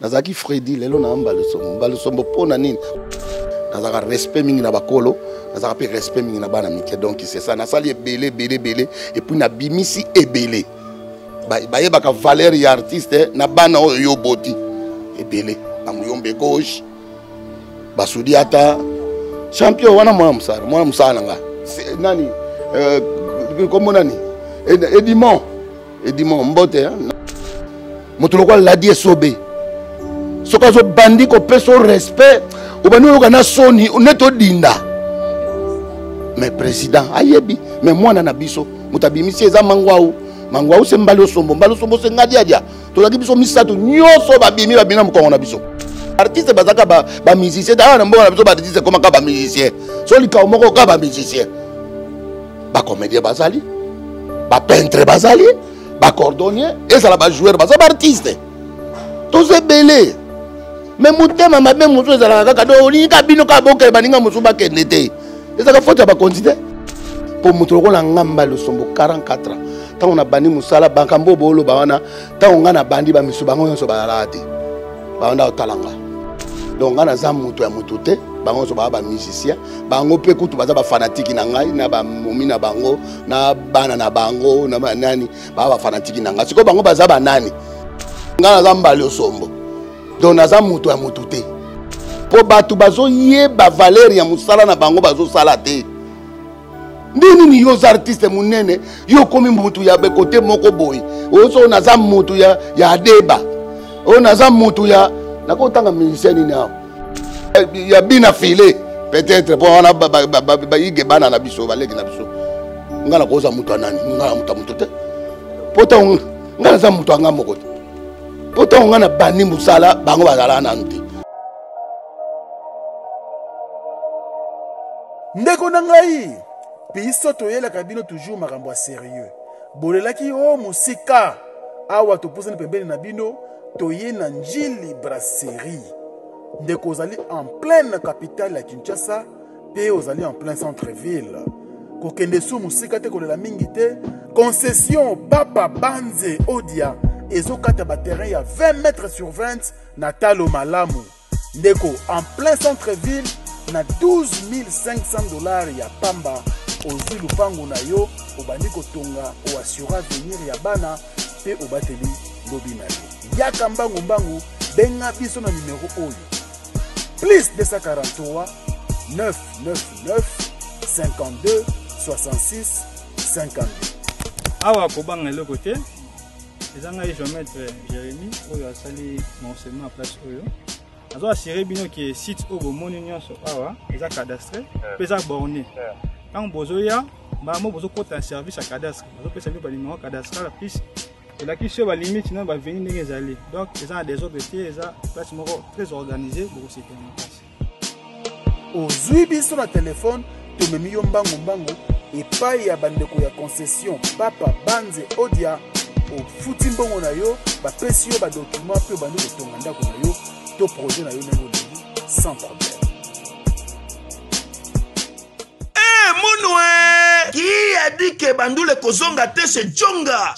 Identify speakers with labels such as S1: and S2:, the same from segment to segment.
S1: Nazaki Freddy lelo na Mbalosombo pona nini. Nazaka respect mingi na bakolo, nazaka pe respect mingi na bana mike. Donc c'est ça, nasali belé et puis na bimisi ebele. Ba yebaka valeur ya artiste na bana oyo boti ebele. Na muyombe gauche. Basudi ata champion wana mwana musala nga. Nani comment nani? Edimon mbote motuloko la die sobe. Soka zo bandi ko peso respect ubani yoka na soni neto dinda. Mais président ayebi mais mwana na biso mutabimisi eza mangwau se Mbalosombo se ngadiadia to la biso misato nyoso babimi babina mukongo na biso. Artiste bazaka ba musicien da na mbona biso ba artiste comme ka ba musicien. So lika moko ka ba musicien. Ba comédien bazali, ba peintre bazali, ba cordonnier et ça la ba joueur bazali ba artiste. Tous ces belés. Mais mutema mabe muso ezala kaka do ni ka bino ka boka baninga muso ba kendete. Ezaka faute ba continuer. Pour mutoko la Mbalosombo 44 ans. Tant on a bani musala bankambo bolo ba wana, tant on a bandi ba misu bango nyonso ba lati. Ba onda otalanga. Donc on a za muto ya mutute, bango so ba musicien, bango pe kutu baza ba fanatique na ngai na ba momi na bango, na bana na bango, na nani, ba fanatique na ngai. Siko bango baza ba nani. Ngana za Mbalosombo. Donc naza muto ya mutute. Po batu bazo yeba valeur ya musala na bango bazo sala te. Nini ni yo artiste munene, yo komi mutu ya be côté moko boy. Oso naza mutu ya deba. O naza mutu ya nako tanga musicien ni nao. Ya bina filé peut-être pour on a ba yige bana na biso baleki na biso. Ngala koza mutu anani, ngala mutu te. Pota ngala za mutu anga moko. Pota ngana bani musala bango bazala nanti.
S2: Ndeko nangai biso toyela kabino toujours makambo sérieux. Bolelaki o musika awa topusana pembeni na bino toye na Njili Brasserie. Ndeko ozali en pleine capitale ya Kinshasa pe ozali en plein centre-ville. Kokende su musika te kolela mingi te. Concession Papa Banze Odia ezokata ba terrain ya 20 mètres sur 20 na Talo Malamu. Ndeko en plein centre-ville na 12 500 $, ya pamba ozwi lupango na yo obandi kotonga o assura avenir ya bana pe obateli lobi na yo. Yaka mbangu benga biso na numéro oyo plus 243 999 52 66 52.
S3: Awa kobanga le côté ezanga géomètre Jérémy oyo asali monseigneur à place oyo. Azo assuré bino que site obo moni nyonso awa eza cadastre pesa borné. Quand bozoya ba mo bozo kota service à cadastre. Bozo pesa bi ba numéro cadastre la plus et la qui ba limite non ba venir ndenge ezali. Donc eza des OBT eza place moko très organisé pour se tenir en place.
S2: Ozui biso na téléphone to memi yo mbangu et pa ya bandeko ya concession Papa Banze Odia o futi mbongo na yo ba pesi yo ba document pe bandi kotonga ndako na yo to projet na yo nengo sans problème.
S4: Qui a dit que Bandoule kozonga te chez Djonga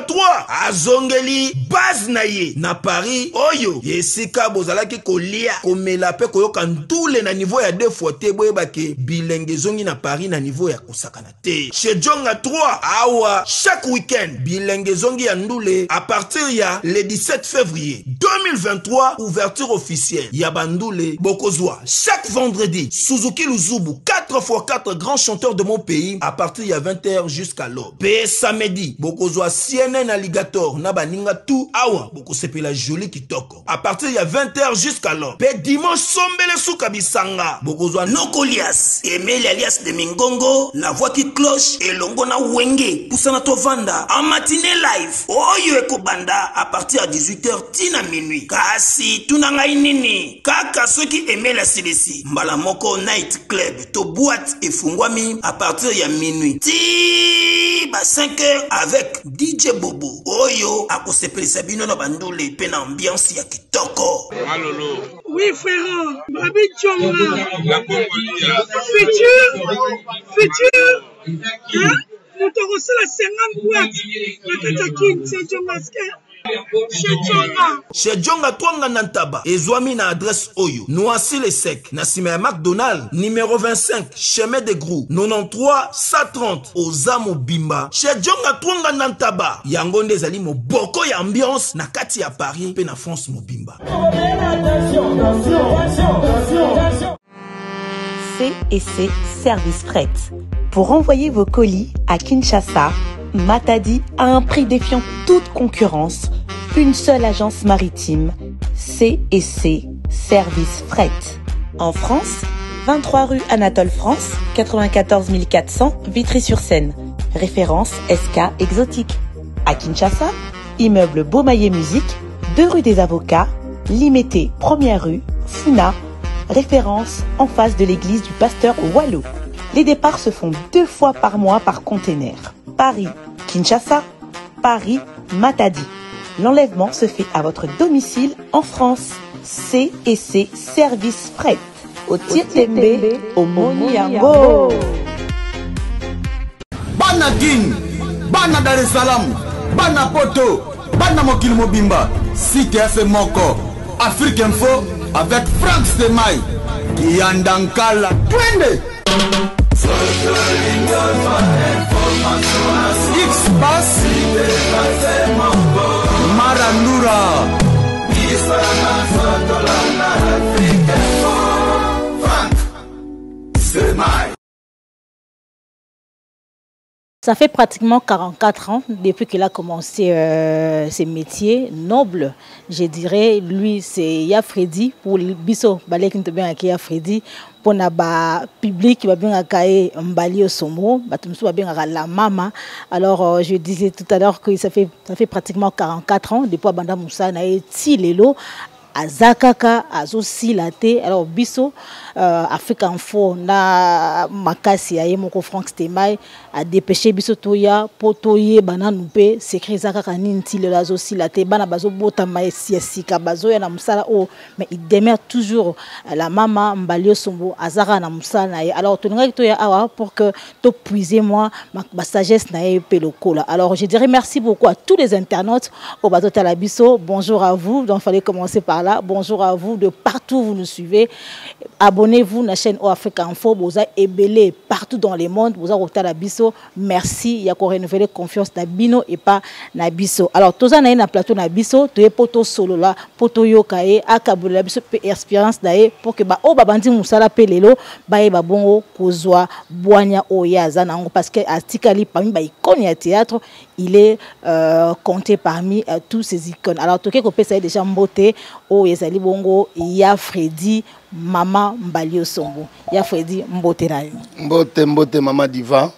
S4: 3 azongeli base na ye na Paris oyo yesika bozalaki kolia komela pe koyoka ndule na niveau ya 2 fois te boyeba ke bilenge zongi na Paris na niveau ya kosakana te chez Djonga 3 awa chaque week-end bilenge zongi ya ndule à partir ya le 17 février 2023 ouverture officielle ya Bandoule bokozwa chaque vendredi Suzuki Luzubu 4x4 grands chanteurs de mon pays à partir il y a 20h jusqu'à l'aube. Pe samedi, bokozwa CNN Alligator na baninga tout awa boko sepela joli kitoko. À partir il y a 20h jusqu'à l'aube. Pe dimanche sombele suka bisanga. Bokozwa Nokolias, Emile alias de Mingongo, la voix qui cloche et longo na wenge. Poussana tovanda en matinée live. Oyo ekobanda à partir à 18h tina minuit. Kasi tunanga inini. Kaka ceux qui aimaient la CDC. Mbala moko night club to boîte et fungwami à partir ya minuit. Ti ba 5h avec DJ Bobo. Oyo akosepeli sabino na bandule pe na ambiance ya kitoko.
S5: Malolo.
S6: Oui frère, Babi Djonga.
S5: La Congolia.
S6: Futur. Hein? Nous te reçons la 50 boîtes. La Katakin, c'est Djonga.
S4: Chez Djonga Twanga Nantaba, Ezwami na adresse Oyo, Noisy les Sec, Nassime McDonald, numéro 25, chemin de Grou, 93 130, Ozamo Bimba. Chez Djonga Twanga Nantaba, Yangonde Zali mo boko ya ambiance, na kati ya Paris, pe na France mo Bimba.
S5: C&C Service Fret. Pour envoyer vos colis à Kinshasa, Matadi a un prix défiant toute concurrence. Une seule agence maritime, C&C Service Fret. En France, 23 rue Anatole France, 94 400 Vitry-sur-Seine. Référence SK Exotique. À Kinshasa, immeuble Beaumaillé Musique, 2 rue des Avocats, Limité, 1er rue, Funa. Référence en face de l'église du pasteur Wallo. Les départs se font 2 fois par mois par container. Paris, Kinshasa, Paris, Matadi. L'enlèvement se fait à votre domicile en France. C&C Service Fret. Au Tirtembe, au Moniango.
S7: Bana Guine, Bana Dar es Salaam, Bana Poto, Bana Mokil Mobimba, CTF Moko, Afrique Info avec Frank Stemai, Yandankala, Twende. X-Bass, Marandura, Frank Stemai.
S8: Ça fait pratiquement 44 ans depuis qu'il a commencé ses métiers nobles. Je dirais, lui, c'est Yafredi pour le biso balek bien avec Yafredi pour na ba public qui va bien accueillir Mbali au Somo, batumsu va bien la mama. Alors je disais tout à l'heure que ça fait pratiquement 44 ans depuis Banda Moussa na eti lelo azakaka azosilate. Alors biso Afrique Info na makasi ya moko Frank Stemai a dépêché biso toya potoye bana nupe secret zakaka ninti le azosilate bana bazo bota maesiasika bazo ya na musala o mais il demeure toujours la mama Mbali Sombo azaka na musala na ye. Alors toninga toya awa pour que to puiser moi ma sagesse na ye pelokola. Alors je dirais merci beaucoup à tous les internautes au bateau Talabiso. Bonjour à vous, donc fallait commencer par là. Bonjour à vous de partout où vous nous suivez. Abonnez-vous à la chaîne Africa Info. Vous avez ébélé partout dans le monde. Vous avez retenu Biso. Merci. Il y a qu'on renouveler confiance dans Bino et pas dans Biso. Alors, tous les gens na plateau na Biso, tu es poto solo là, poto yokae, akabula Biso pe expérience d'ailleurs pour que ba o babandi musala pelelo, ba e babongo kozwa boanya oyaza nango parce que atikali parmi ba icône ya théâtre, il est compté parmi tous ces icônes. Alors, toke ko pesa déjà mbote o yezali bongo Yafredi Mama Mbali Sombo. Yafredi mbote na yo.
S1: Mbote mama diva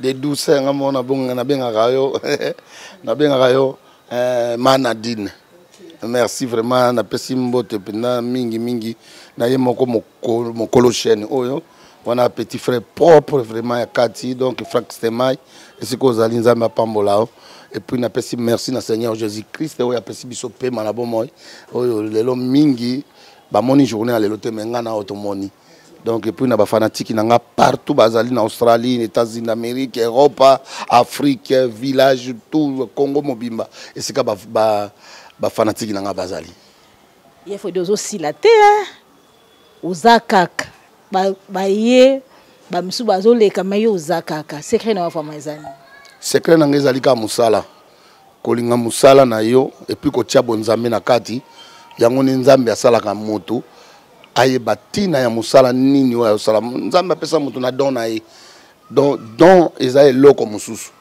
S1: de douceur ngamona bonga na benga rayo na benga rayo Manadine. Merci vraiment na pesi mbote pena mingi na ye moko mokolo chaîne oyo. On a un petit frère propre vraiment à Kati, donc Frank Stemai, et c'est qu'on a l'inza ma pambolao. Et puis on a pesi merci na Seigneur Jésus-Christ, on a pesi biso pe manabo moi, lelo mingi, ba moni journée à lelo te menga na automoni. Donc et puis on a ba fanatique nanga partout, bazali na Australie, États-Unis d'Amérique, Europe, Afrique, village, tout Congo Mobimba. Et c'est que ba fanatique nanga bazali.
S8: Il faut deux aussi la terre, Ozakak. Baye bamsu bazole kama yo zakaka secret na wafama ezali
S1: secret na ngezali ka musala kolinga musala na yo et puis ko tia bonzambe na kati yango ni nzambe asala ka moto aye batina ya musala nini wa osala nzambe apesa moto na don na ye don ezali loko mususu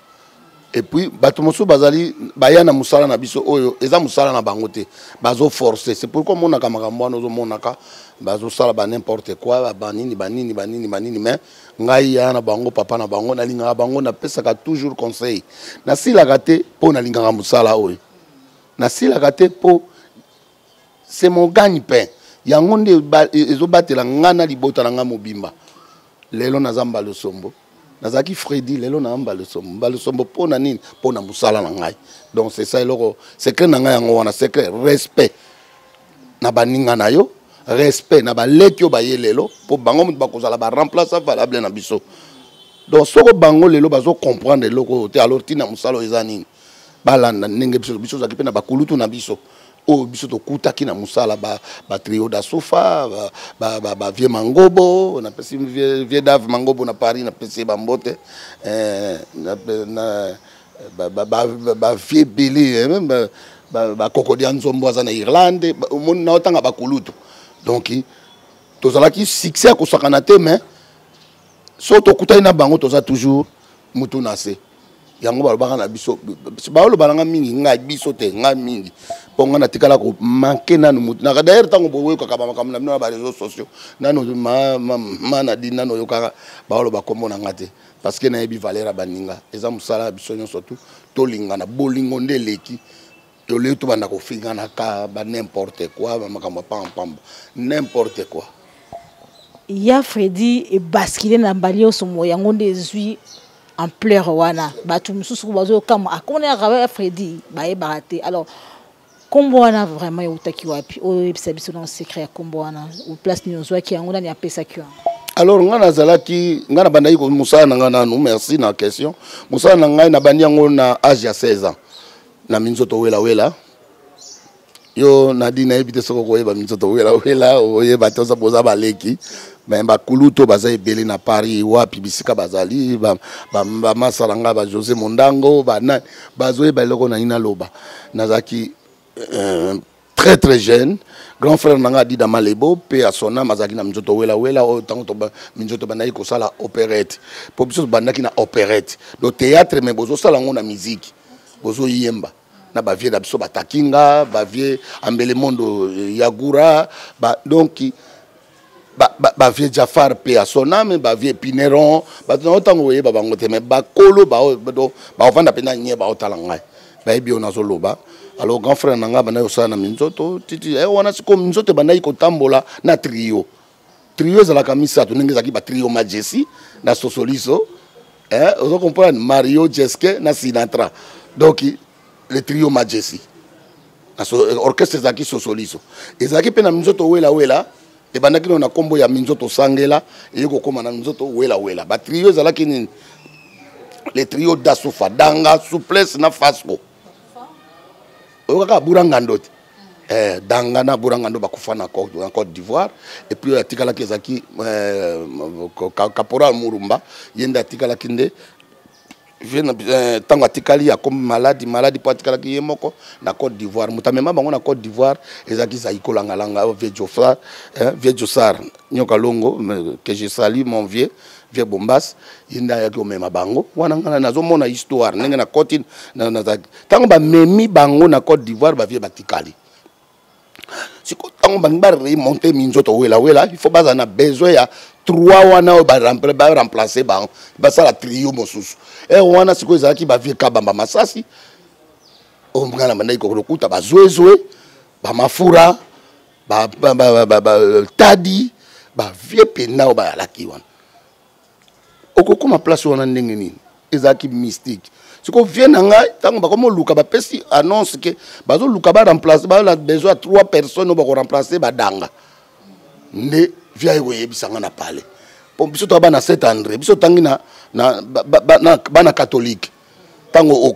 S1: et puis bato mosusu bazali bayana musala na biso oyo eza musala na bango te bazo forcer. C'est pourquoi mona ka makambo no zo monaka bazo sala ba n'importe quoi banini mais ngai ya na bango papa na bango na linga bango na pesa ka toujours conseil na sila kate po na linga musala oyo na sila kate po c'est mon gagne-pain yango nde ezo batela ngana libota na nga mobimba lelo na zamba le sombo nazaki Freddy lelo na Mbali Sombo pona nini pona musala na ngai. Donc c'est ça eloko secret na ngai yango wana secret respect na baninga na yo respect na baleki yo baye lelo po bango mutu bakozala ba remplacer valable na biso. Donc soko bango lelo bazo comprendre eloko te alors tina musala eza nini. balanda ndenge biso zaki pe na bakulutu na biso o biso to kutaki na musala ba trio da sofa ba vieux mangobo na pesi vieux Dave mangobo na Paris na pesi ba mbote na ba vieux Billy même ba kokodia nzombo za na Irlande mon na otanga bakulutu donc tozalaki succès ko sakana te mais so to kutai na bango toza toujours mutu na se yango balobaka na biso balobaka nga mingi nga biso te nga mingi ponga na tikala ko manke nanu mutu na d'ailleurs tango boye ko kaba makamna na ba réseaux sociaux nanu mana di nanu yoka baloba kombo na ngate parce que na yebi valera baninga eza musala biso nyonso tout to linga na bolingo ndeleki to le to banda ko finga na ka ba n'importe quoi ba makambo pam n'importe quoi
S8: ya Freddy e basculer na balio somo yango ndezui en pleurs wana batu mususu bazo kama akona ya Freddy ba e barate alors kombo wana vraiment utaki wapi o ebisa biso dans secret ya kombo wana ou place nyonzo ki yango na pesa ki
S1: alors ngana zalaki ngana bandai ko musala ngana nous merci na question musala na ngai na bandi yango na âge ya 16 ans na minzoto wela yo na dina ebite soko ko yeba minzoto wela o yeba toza boza baleki mais ba kuluto baza ebele na Paris wapi bisika bazali ba masalanga ba José Mondango ba na bazoe ba loko na ina loba nazaki très jeune grand frère nanga di da Malebo pe asona mazaki na minzoto wela o tango to minzoto banai ko sala opérette po biso bandaki na opérette do théâtre mais bozo sala ngona musique bozo yemba na ba vie da biso batakinga ba vie ambele mondo yagura ba donc ba vie Jafar pe asona mais ba vie Pineron ba tango ye ba bango te mais ba kolo ba vanda pena nye ba otalanga ba ebi ona zoloba alors grand frère nanga bana yosana na minzoto titi wana siko minzoto bana iko tambola na trio za la kamisa to ndenge zaki ba trio Majesty na Sosoliso on comprend Mario Jeske na Sinatra donc le trio Majesty na orchestre zaki Sosoliso ezaki pe na minzoto wela e bandaki na kombo ya minzoto sangela yeko koma na minzoto wela ba trio za la kini le trio d'Asufa Danga Souplesse na Fasco okaka buranga ndote danga na buranga ndo bakufa na Côte d'Ivoire et puis atikala kezaki Caporal Murumba yenda atikala kinde vient tango atikali ya comme maladie po atikala ki yemoko na Côte d'Ivoire mutamema bango na Côte d'Ivoire ezaki za ikolanga langa vieux Jossar nyoka longo que je salue mon vieux Bombas yenda ya ko mema bango wana ngana nazo mona histoire ndenge na Côte na tango ba memi bango na Côte d'Ivoire ba vieux batikali siko tango ba remonter minzoto wela il faut baza na besoin ya 3 wana ba remplacer bango ba sala trio mosusu wana siko ezaki ba vieux kabamba masasi o ngana bandai ko lokuta ba zoezwe ba mafura ba tadi ba vieux pena ba laki wana okokoma place wana ndenge nini ezaki mystique siko vient nanga tango ba komo luka ba pesi annonce que bazo luka ba remplacer ba la besoin 3 personnes ba ko remplacer ba danga nde via yebisanga na pale po biso to bana Saint André biso tangi na bana catholique tango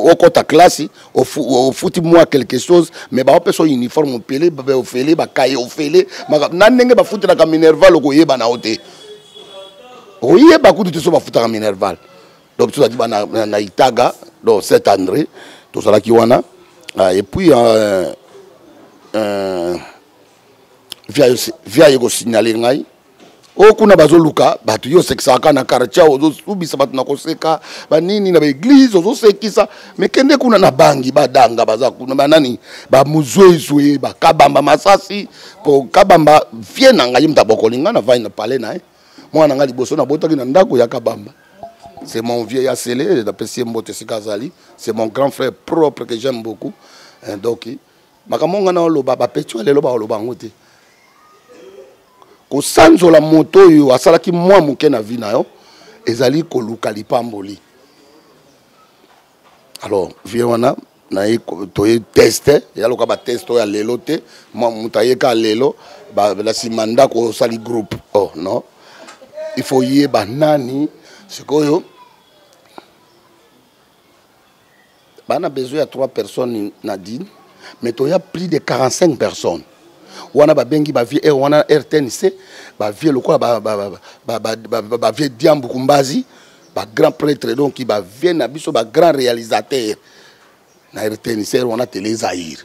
S1: okota classe au futi moi quelque chose mais ba peso uniforme pelé ba ofele ba kaye ofele na ndenge ba futi na ka Minerval ko yeba na hote oye ba kutu so ba futa ka Minerval donc tout ça dit na Itaga donc Saint André tout ça là qui wana et puis via yego signaler ngai o kuna bazoluka batu yo sekisaka na quartier ozo subisa batu na koseka banini na église ozo sekisa mais kende kuna na bangi badanga baza kuna banani ba muzwezwe ba kabamba masasi po kabamba vie na ngai mtabokolinga na vai na parler na mwana ngali boso na botaki na ndako ya kabamba. C'est mon vieux Yassele, c'est mon grand frère propre que j'aime beaucoup. Donc, makamongana oloba ba petu lelo ba oloba ngote. Ko sanzo la moto yo asalaki mwa muke na vie na yo ezali ko luka lipamboli. Alors, vieux wana na to tester, ya loka ba testo ya lelo te, mwa mutaye ka lelo ba la simanda ko sali groupe. Oh non. Il faut y ba nani sikoyo On a besoin de 3 personnes, Nadine, mais il y a plus de 45 personnes. On a bengi ba vie on a RTNC, ba vie le quoi ba vie Diambo Kumbazi, ba grand prêtre donc qui ba vie na biso ba grand réalisateur. Na RTNC on a Télé Zahir.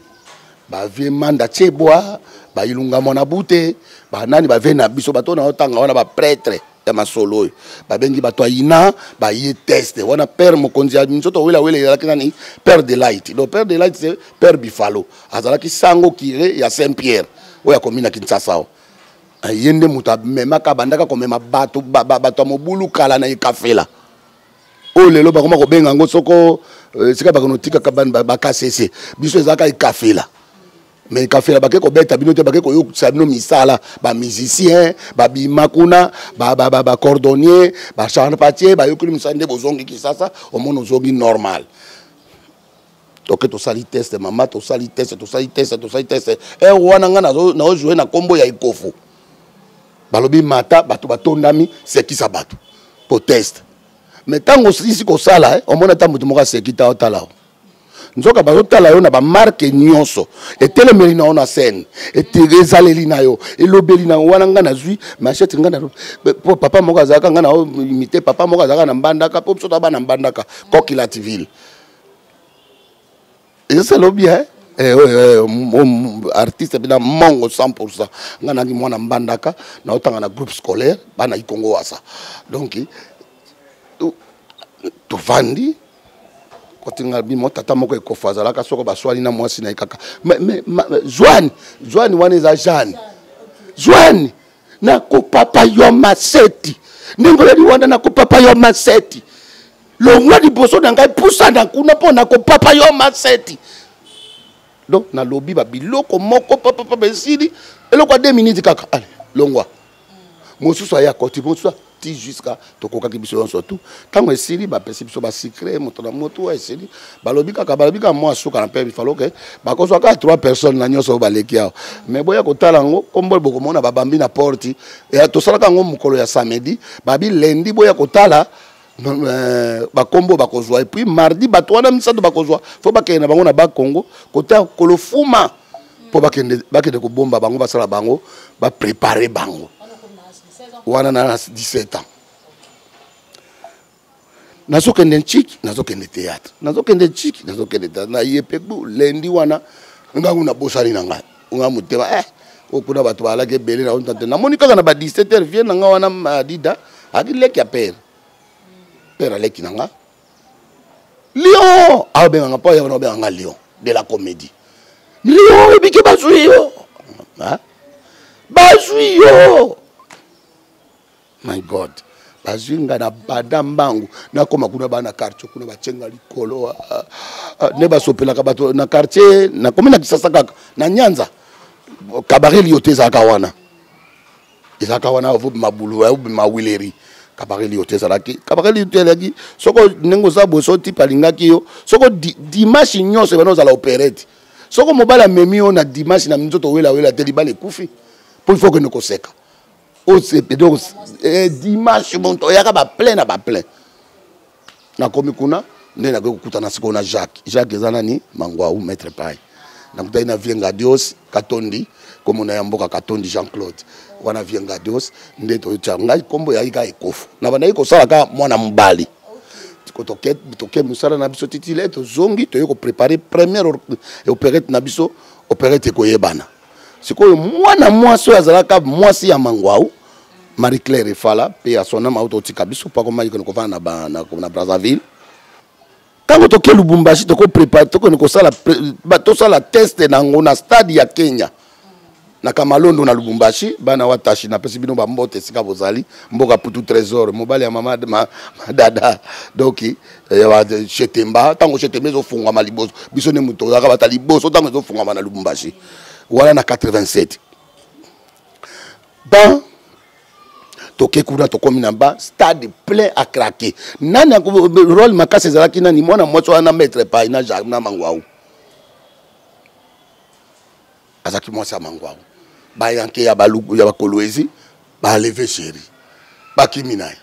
S1: Ba vie Manda Cheboa, ba Ilunga Monabute, ba nani ba vie na biso ba to na otanga on a ba prêtre. Ma solo ba bengi ba toina ba y test on a père mokonzi administrateur wela wela kinani père de light donc père de light c'est père Bifalo azala ki sango kire ya Saint-Pierre oya komina Kinshasa yende muta mema ka bandaka ko mema bato bato mobulu kala na ikafela o lelo ba koma ko benga ngo soko sika ba konotika ka ban ba kasese biso ezaka ikafela. Mais café la baké ko beta bino te baké ko yo sabino misala ba musicien ba bimakuna ba cordonnier ba charpentier ba yo kuli misande bozongi kisasa au monde ozongi normal. Donc to sali test mama to sali test e wana nga na jouer na combo ya ikofo balobi mata bato batondami c'est qui ça bato pour test mais tango sisi ko sala au monde tambu moka sekita otala nzoka bazotala yo na ba marque nyonso etelemeli na ona scène eterezaleli na yo elobeli na wana nga na zui machette nga na papa moko azaka nga na imiter papa moko azaka na mbandaka po biso ba na mbandaka Coquillativille et ça lo bien artiste bina mongo 100% nga na mwana mbandaka na otanga na groupe scolaire bana ikongo wasa donc to vandi kotinga bimo tata moko ekofaza la kasoko baswali na mwasi na ikaka mais Joanne wana eza Joanne na ko papa yo maseti ningola di wana na ko papa yo maseti longwa di boso na ngai pusa na kuna pona ko papa yo maseti donc na lobby ba biloko moko papa besidi eloko 2 minutes kaka allez longwa mosusu ya koti mosusu ti jusqu'à tokoka ki biso surtout tango esili ba pesi biso ba secret moto na moto esili balobi kaka moi suka na pe bifalo ke ba kozwa ka 3 personnes na nyoso ba leki awo mais boya ko tala ngo kombo boko mona ba bambi na porti et to sala ka ngo mukolo ya samedi ba bi lundi boya ko tala ba kombo ba kozwa et puis mardi ba twana misando ba kozwa fo ba kena bango na ba Congo kota kolofuma po ba kende ko bomba bango ba sala bango ba préparer bango wana na 17 ans nazokende nchiki nazokende théâtre nazokende nchiki nazokende théâtre na yepeku lendi wana ngangu na bosali na ngai nga mutema okuna bato balake bele na ontante na moni kaka na ba 17h vient na nga wana madida akileki ya père aleki na nga Lion abenga nga pa ya na benga Lion de la comédie Lion ebiki bazui yo bazui yo. My God, bazinga na badambangu na koma kuna bana quartier kuna bachenga likolo ne basopela ka bato na quartier na komina Kisasa kaka na Nyanza kabaret lioteza kawana izaka wana vu mabulu au mawileri kabaret lioteza laki kabaret lioteza laki soko nengo za boso type alingaki yo soko dimanche nyonso bano za la opérette soko mobala memio na dimanche na mzoto wela telibale kufi pour il faut que nous koseka. Donc dimanche bon to yaka ba plein na komi kuna ndena ko kutana siko na Jacques ezana ni mangwa ou maître pai na mutaina vienga Dios Katondi comme on a mboka Katondi Jean-Claude wana vienga Dios ndeto changa kombo ya ika ekofu na bana iko sala ka mwana mbali ko toke musala na biso titile to zongi to yoko préparer première opérette na biso opérette ko yebana siko mwana mwasi azalaka mwasi ya mangwau Marie-Claire Fala pe a son nom autotika biso pa koma yiko ko na Brazzaville quand to ke Lubumbashi to ko préparer to ko sala to sala test na ngona stade ya Kenya na Kamalondo na Lubumbashi bana watashi na pesi bino ba mbote sika bozali mboka putu trésor mobali ya mama dada donc chetemba tango chetemba zo fungwa maliboso biso ne muto za ba taliboso tango zo fungwa na Lubumbashi wala na 87 ban toke kuna tokomi na ba stade plein à craquer nani rôle makase zalaki nani mwana moto wana maître pai na Jacques na mangwao azaki mwasa mangwao ba yanke ya baluku ya bakoloezi ba lever chéri ba kiminaye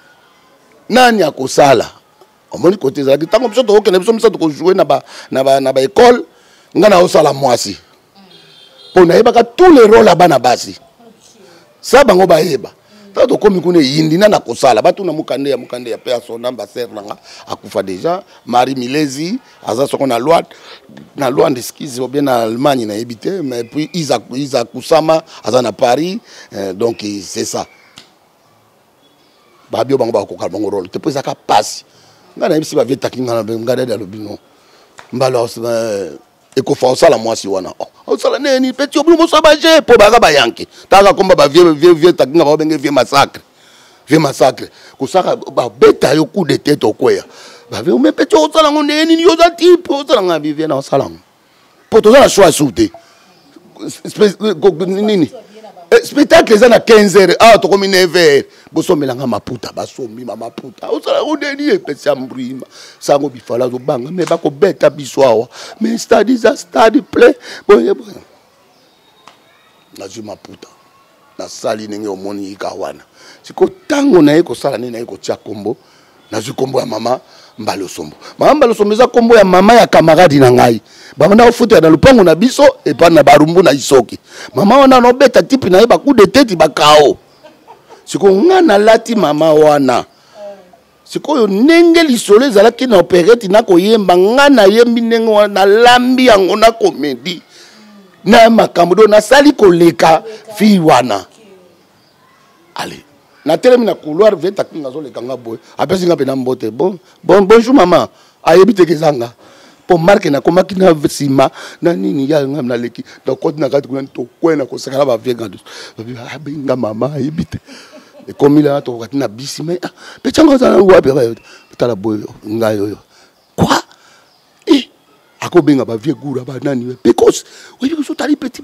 S1: nani akosala omoni côté ezalaki ntango biso tokokende biso misato kojoue na baekole nga na osala mwasi mpo nayebaka tous les rôles ya bana basi sa bango bayeba ntango tokomi kuna eyindi na kosala batuna mokande ya mpe ya sona basere nanga akufa déjà Marie Milezi aza soko na loi d'esquisse ou bien na Allemagne nayebi te mais puis Isaac Kusama aza na Paris donc c'est ça babio bango bakoka bango rôle te po ezaka pasi nga na yebisi bavietaki nga na ngada ya lobino mbala ekofa osala mwasi wana osala neni peti obulu mosala baje po baka bayanke taka komba ba vieux takinga ba benge vieux massacre kusaka ba beta yo coup de tête okoya ba vieux me peti osala neni yo za type osala nga vivie na osala po to za choix souté nini spectacle eza na 15h ah to komi 9h bosomelanga maputa basombi maputa osala neni epesi ambrima sango bifala zo banga me bako beta biswawa mais stade play boye na ju maputa na sali nenge omoni ikawana siko tango na eko sala nini na eko tia kombo na ju kombo ya mama Mbalosombo eza kombo ya mama ya camarade na ngai bamana ofuta na lupango na biso epa na barumbu na isoki mama wana no beta tipi na yeba coup de tête bakao siko ngana lati mama wana siko yo nenge lisolo ezalaki na opérette na koyemba ngana yembi nenge wana lambi yango na comédie na makambo do na sali koleka fi wana allez na telemi na couloir vient takinga zo lekanga boy apesi nga pena mbote bonjour maman ayebite kezanga po marque na komaki na sima na nini ya nga na leki donc quand na kati kuna to kwena ko sakala ba vieux gando nga mama ayebite e komi la to kati na bisi mais pechanga za wapi tala boy nga yo quoi akobenga ba vieux goura ba nani because oui que so tali petit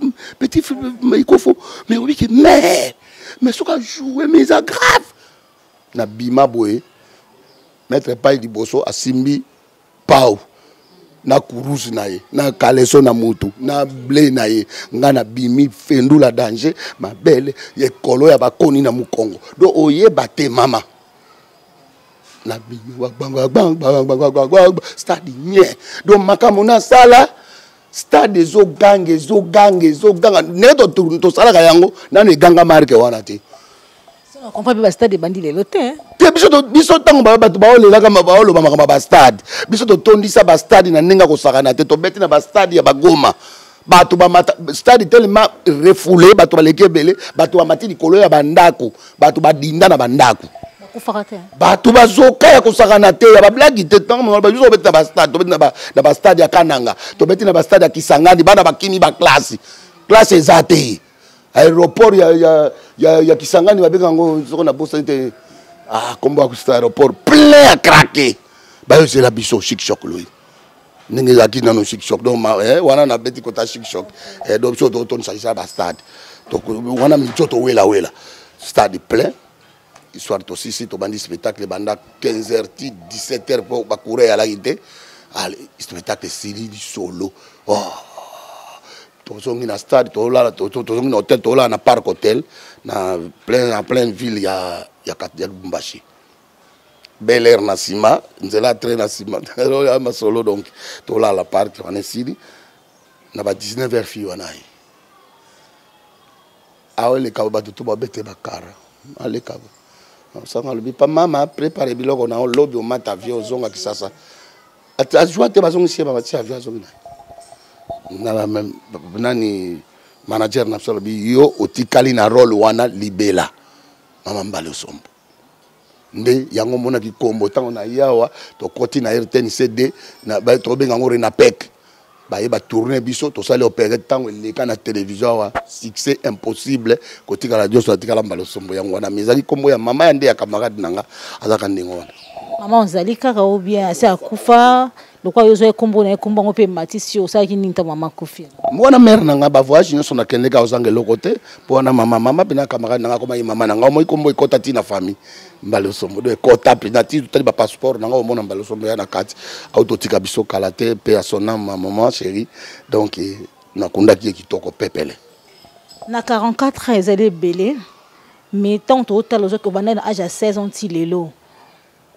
S1: microphone mais oui que mais ce qu'on joue mais ça grave na bima boye mettre pas liboso asimbi pau na kurusi na ye na kaleso na mutu na blé na ye nga na bimi fendula danger ma belle ye kolo ya bakoni na mukongo do oye bate mama na bimi bang stade nye do makamo na sala stade zo gange neto to sala kayango nanu ganga marque wana te
S8: on comprend pas stade bandi le loté
S1: te biso tango ba batu ba olela kama ba olo ba makamba ba stade biso to tondisa ba stade na ninga ko sakana te to beti na ba stade ya bagoma batu ba mata stade tellement refoulé batu ba lekebele batu ba matini kolo ya bandako batu ba dinda na bandako batu bazoka ya kosakana te ya bablagi te tango ba biso beti na ba stade to beti na ba stade ya Kananga to beti na ba stade ya Kisangani bana bakini ba classe ezate aéroport ya Kisangani babenga ngo soko na bosa te kombo ku aéroport plein à craquer ba yo c'est la biso chic choc lui ningi la kina no chic choc donc wana na beti kota chic choc donc so to ton sa ba stade donc wana mchoto wela stade plein histoire to sisi to bandi spectacle banda 15h 17h pour ba courir à la idée allez spectacle série solo tozongi na stade tozongi na hôtel tola na parc hôtel na plein ville ya Lubumbashi Bel Air na sima nzela train na sima ya masolo donc tola la parc on est sili na ba 19h fi wana yi awele ka ba to ba bete bakara ale ka sanga lobi pa mama préparer biloko na lobby o mata avion zonga kisasa atazwa te bazongi sie ba tia avion zonga na même nani manager na solo bi yo otikali na role wana libela mama Mbalosombo nde yango mona ki kombo tango na yawa to koti na RTNCD na ba to benga ngore na pek ba yeba tourner biso to sale opérer tango eleka na télévision wa succès impossible kotika radio so atikala Mbalosombo yango wana mezali kombo ya mama ya nde ya camarade nanga azaka ndingo wana
S8: mama onzali kaka ou bien ase akufa lokwa yozo ekombo na ekombo ngo pe matisio sa ki ninta mama kufi
S1: mwana mère nanga ba voyage nyoso na kendeka ozange lokote pona mama pena camarade nanga koma mama nanga mo ikombo ikota ti na famille Mbalosombo do ekota pena ti tali ba passeport nanga o mona Mbalosombo ya na kati autotika biso kalate pe à son âme maman chérie donc na kunda ki kitoko pepele
S8: na 44 ans ezali belé mais tant au talozo ko bana na âge à 16 ans ti lelo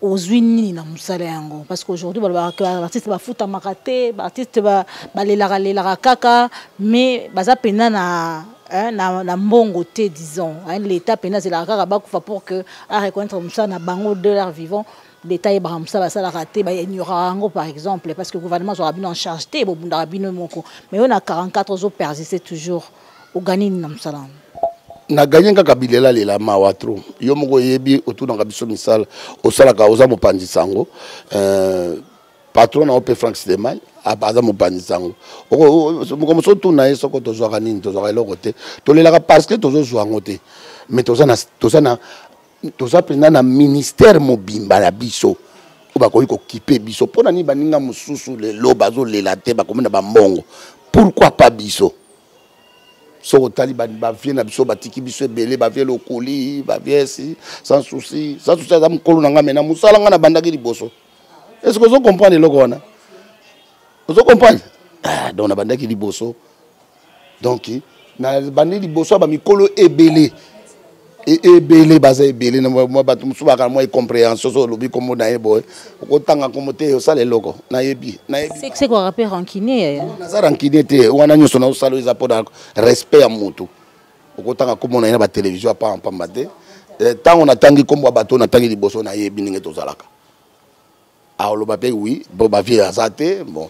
S8: ozwi nini na mosala yango parce qu'aujourd'hui baartiste bafuta makate baartiste balelaka kaka mais baza pena na mbongo te disons l'état pena zelaka kaka bakufa pour que a reconnaître mosala na bango de leur vivant l'état yebaka mosala basalaka te baignoraka yango par exemple parce que le gouvernement azwaka bino en charge te bobundaka bino moko mais oyo na 44 ozopersiste toujours ogani nini na mosala yango
S1: na gagné kaka bilela lela mawa trop yo moko yebi otunanga biso misala osalaka oza mopanzi sango patron na ope Frank Stemai abaza mopanzi sango moko moso tuna ye soko tozwaka nini tozwaka eloko te tolelaka parce que tozozwa yango te mais toza pena na ministère mobimba na biso bakoki kokipe biso mpona nini baninga mosusu lelo bazolela te bakomi na bambongo pourquoi pas biso so otali bavie na biso batiki biso ebele bavie lokoli bavie si sans souci aza mokolo na nga mena mosala nga na bandaki liboso est-ce que ozo comprendre eloko wana ozo comprendre donc na bandaki liboso donc na bandi liboso bamikolo ebele ebele baza ebele na bato mosusu bakala mwa incompréhension so olobi kombo na ye boye okotanga komo te osala eloko nayebi
S8: c'est quoi rappel rancunier
S1: naza rancunier te wana nyonso na osala eza mpona respect ya motu okotanga kombo na ye na batelevizio apampamba te ntango natangi kombo ya bato natangi liboso nayebi ndenge tozalaka aoloba mpe wi bo bavie aza te bon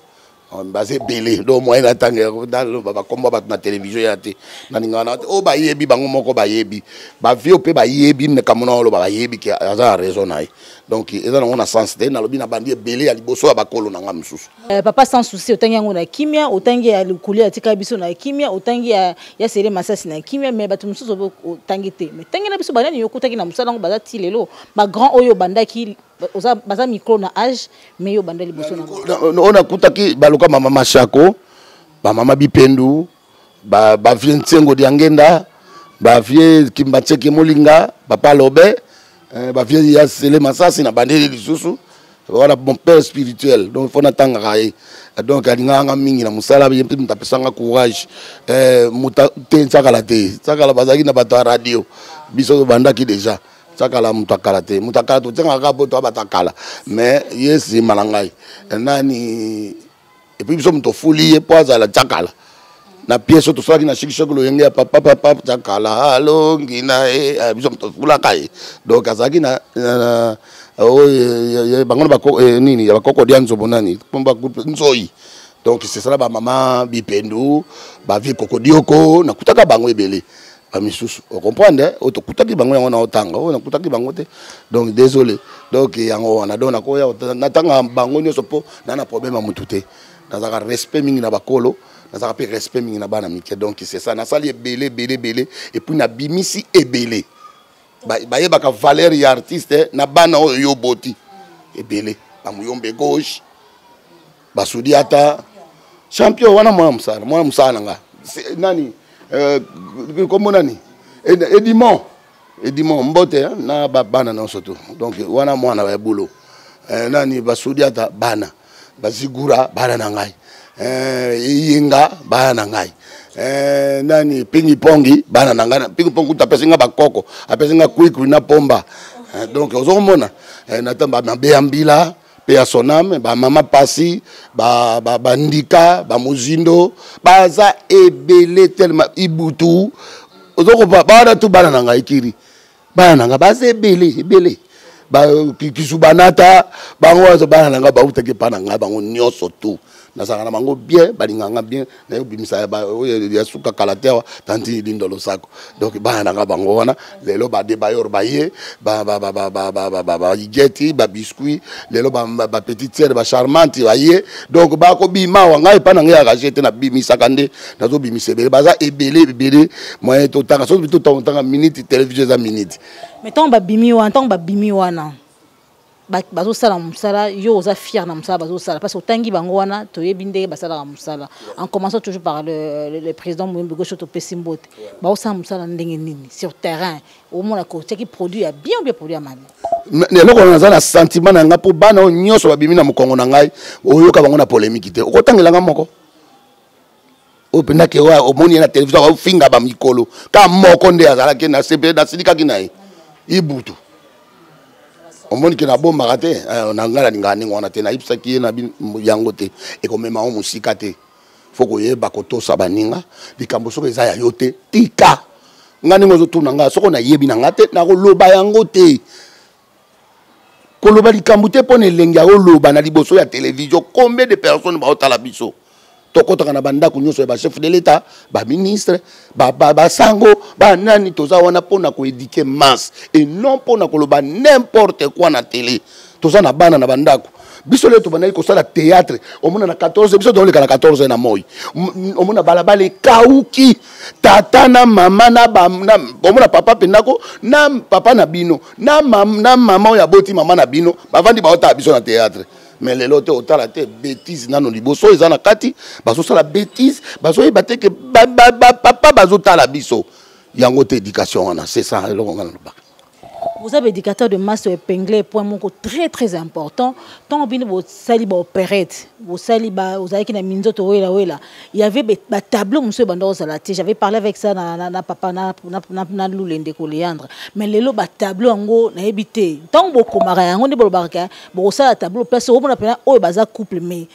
S1: baze belé do moyen natanga ba komba ba na télévision ya te na ningana o ba yebi bango moko ba yebi ba vie pe ba yebi ne kamona lo ba yebi ki aza raison na donc eza na on sens te na lobi na bandi belé ya liboso ba kolo na ngam susu
S8: papa sans souci otangi yango na kimia otangi ya lukuli atika biso na kimia otangi ya sere masasi na kimia mais batu mususu otangi te mais tangi na biso banani yokutangi na musala ngo baza ti lelo ba grand oyo bandaki baza micro na âge mais yo bandali boso na
S1: on a kutaki baluka mama mashako ba mama bipendu ba vie nsengo diangenda ba vie kimbatseke molinga papa lobe ba vie ya sele masasi na bandeli lisusu voilà mon père spirituel donc faut natanga raé donc alinganga mingi na musala ye mpe mtapesanga courage muta te tsakala bazaki na bato radio biso bandaki déjà Sakala mutakala te mutakala to tsenga ka poto abatakala mais yesi malangai nani et puis biso mto fuli e poza la takala na pièce to swaki na shikishoko lo yenge papa takala allo ngina biso mto fula kai donc azaki na bangono bako nini ya bakoko dianzo bonani pomba nzoi donc c'est ça ba maman bipendu ba vie kokodioko na kutaka bango ebele misusu on comprendre auto kutaki bango yango na otanga on kutaki bango te donc désolé donc yango wana dona ko ya natanga bango nyoso po na problème mutu te nazaka respect mingi na bakolo nazaka pe respect mingi na bana mike donc c'est ça na sali belé et puis na bimisi ebele ba yebaka valeur ya artiste na bana oyo boti ebele ba muyombe gauche basudi ata champion wana mwana musala nga nani comme nani Edimon mbote na bana na soto donc wana mwana wa bulo nani basudi ata bana bazigura bana na ngai yinga bana na ngai nani pingi pongi bana na ngai pingi pongi tapesinga bakoko apesinga quick na pomba donc ozomona natamba mabeambila pe à son âme ba mama pasi ba ndika ba muzindo baza ebele tellement ibutu ozoko ba na tu bana nanga ikiri bana nanga baza ebele ba kisubanata bango baza bana nanga ba utake pana nga bango nyoso tu na sanga na bango bien balinganga bien na yobimisa ba ya suka kalatewa tanti lindolo sako donc bana nanga bango wana lelo ba debayor ba ye ba igeti ba biscuit lelo ba petite sœur ba charmante ba ye donc ba ko bima wanga epana nga ya rajete na bimisa kande nazo bimisa bele baza ebele moyen to tanga so to tanga minute télévision za minute
S8: mettons ba bimi wana bazo sala musala yo oza fier na musala bazo sala parce que tangi bango wana to yebinde basala musala en commençant toujours par le président Mouyembe Gaucho to Pesimbote bazo sala musala ndenge nini sur terrain au moins la côté qui produit bien produit à mal
S1: lelo ko na sentiment na nga po bana nyoso babimi na mukongo na ngai oyoka bango na polémique te okotangela nga moko openda ke wa omoni na télévision wa finga ba mikolo ka moko nde azala ke na CP na silika kinai ibutu omoni ke na bombaka te na ngala ninga ningo wana te na ipsaki na yango te e ko mema o musika te foko yeba kotosa baninga likambo soko eza ya yo te tika ngani ngozo tuna nga soko na yebi na ngate na koloba yango te koloba likambo te pone lengi ya koloba na liboso ya télévision combien de personnes ba otala biso tokota kana banda kunyoso ba chef de l'état ba ministre ba sango ba nani toza wana pona ko éduquer masse et non pona koloba n'importe quoi na télé toza na bana na bandako biso le to bana ko sala théâtre omona na 14 biso to le kana 14 na moi omona balabale kauki tata na mama na omona papa pendako na papa na bino na mama ya boti mama na bino bavandi ba ota biso na théâtre mais les lots otala te bêtise nano liboso ezana kati baso sala bêtise baso ebate ke papa bazo tala biso yango te éducation wana c'est ça le ngana ba.
S8: Vous avez éducateur de masse épinglé point mon très très important tant bien vos saliba opérette vos saliba vous avez qui na minzoto wela il y avait des tableaux monsieur bando salati j'avais parlé avec ça na papa na lulende ko Léandre mais les lots tableau ngo na habité tant beaucoup mara ngo ne bolbarka bo ça tableau place au mona pena o baza couple mais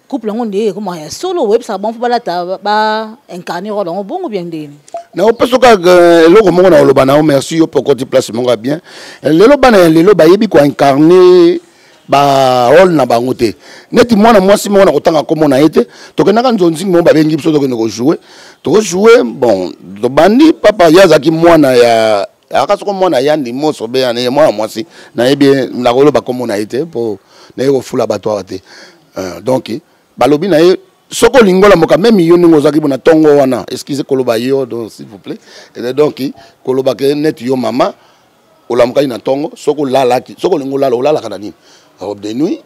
S8: couple ngo ndé comment ya solo web ça bon faut ba incarner rôle ngo bongo bien ndé
S1: na opeso ka loko mongo na oloba na merci yo pokoti place mongo bien lelo bana lelo ba yebi ko incarner ba rôle na bango te neti mwana mwasi mongo na kotanga komo na ete tokendaka nzonzi mo ba bengi biso tokende ko jouer bon do bandi papa yazaki mwana ya akasoko mwana ya ndi moso be ya mwana mwasi na yebi na koloba komo na ete po na yo fula bato ate donc balobi na ye soko lingola moka même yo ningo zaki bona tongo wana excusez koloba yo donc s'il vous plaît et donc koloba ke net yo mama olamuka ina tongo soko lala ki soko lingola olala kana nini robe de nuit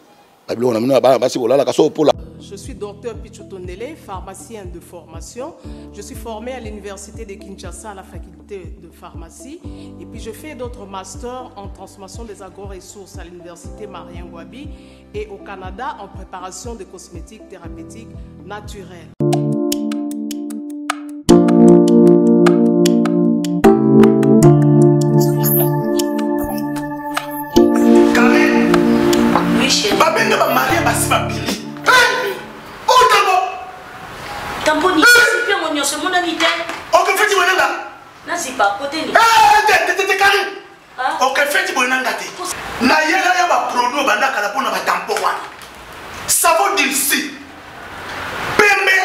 S1: babilo na mino ba basi olala ka so pola.
S9: Je suis docteur Pichotondele, pharmacien de formation. Je suis formé à l'université de Kinshasa à la faculté de pharmacie. Et puis je fais d'autres masters en transformation des agro-ressources à l'université Marien Ngouabi et au Canada en préparation de cosmétiques thérapeutiques naturelles.
S4: Karen, oui chérie. Babende ba Maria basi ba Billy.
S10: Tamponi, c'est bien mon c'est mon ami.
S4: Ok, fais-tu bon là?
S10: Là, c'est pas côté.
S4: T'es carré. Ok, fais-tu bon là? Na yela ya ba produit banda kala pona ba tampon wana. Savon d'ici. Pembe,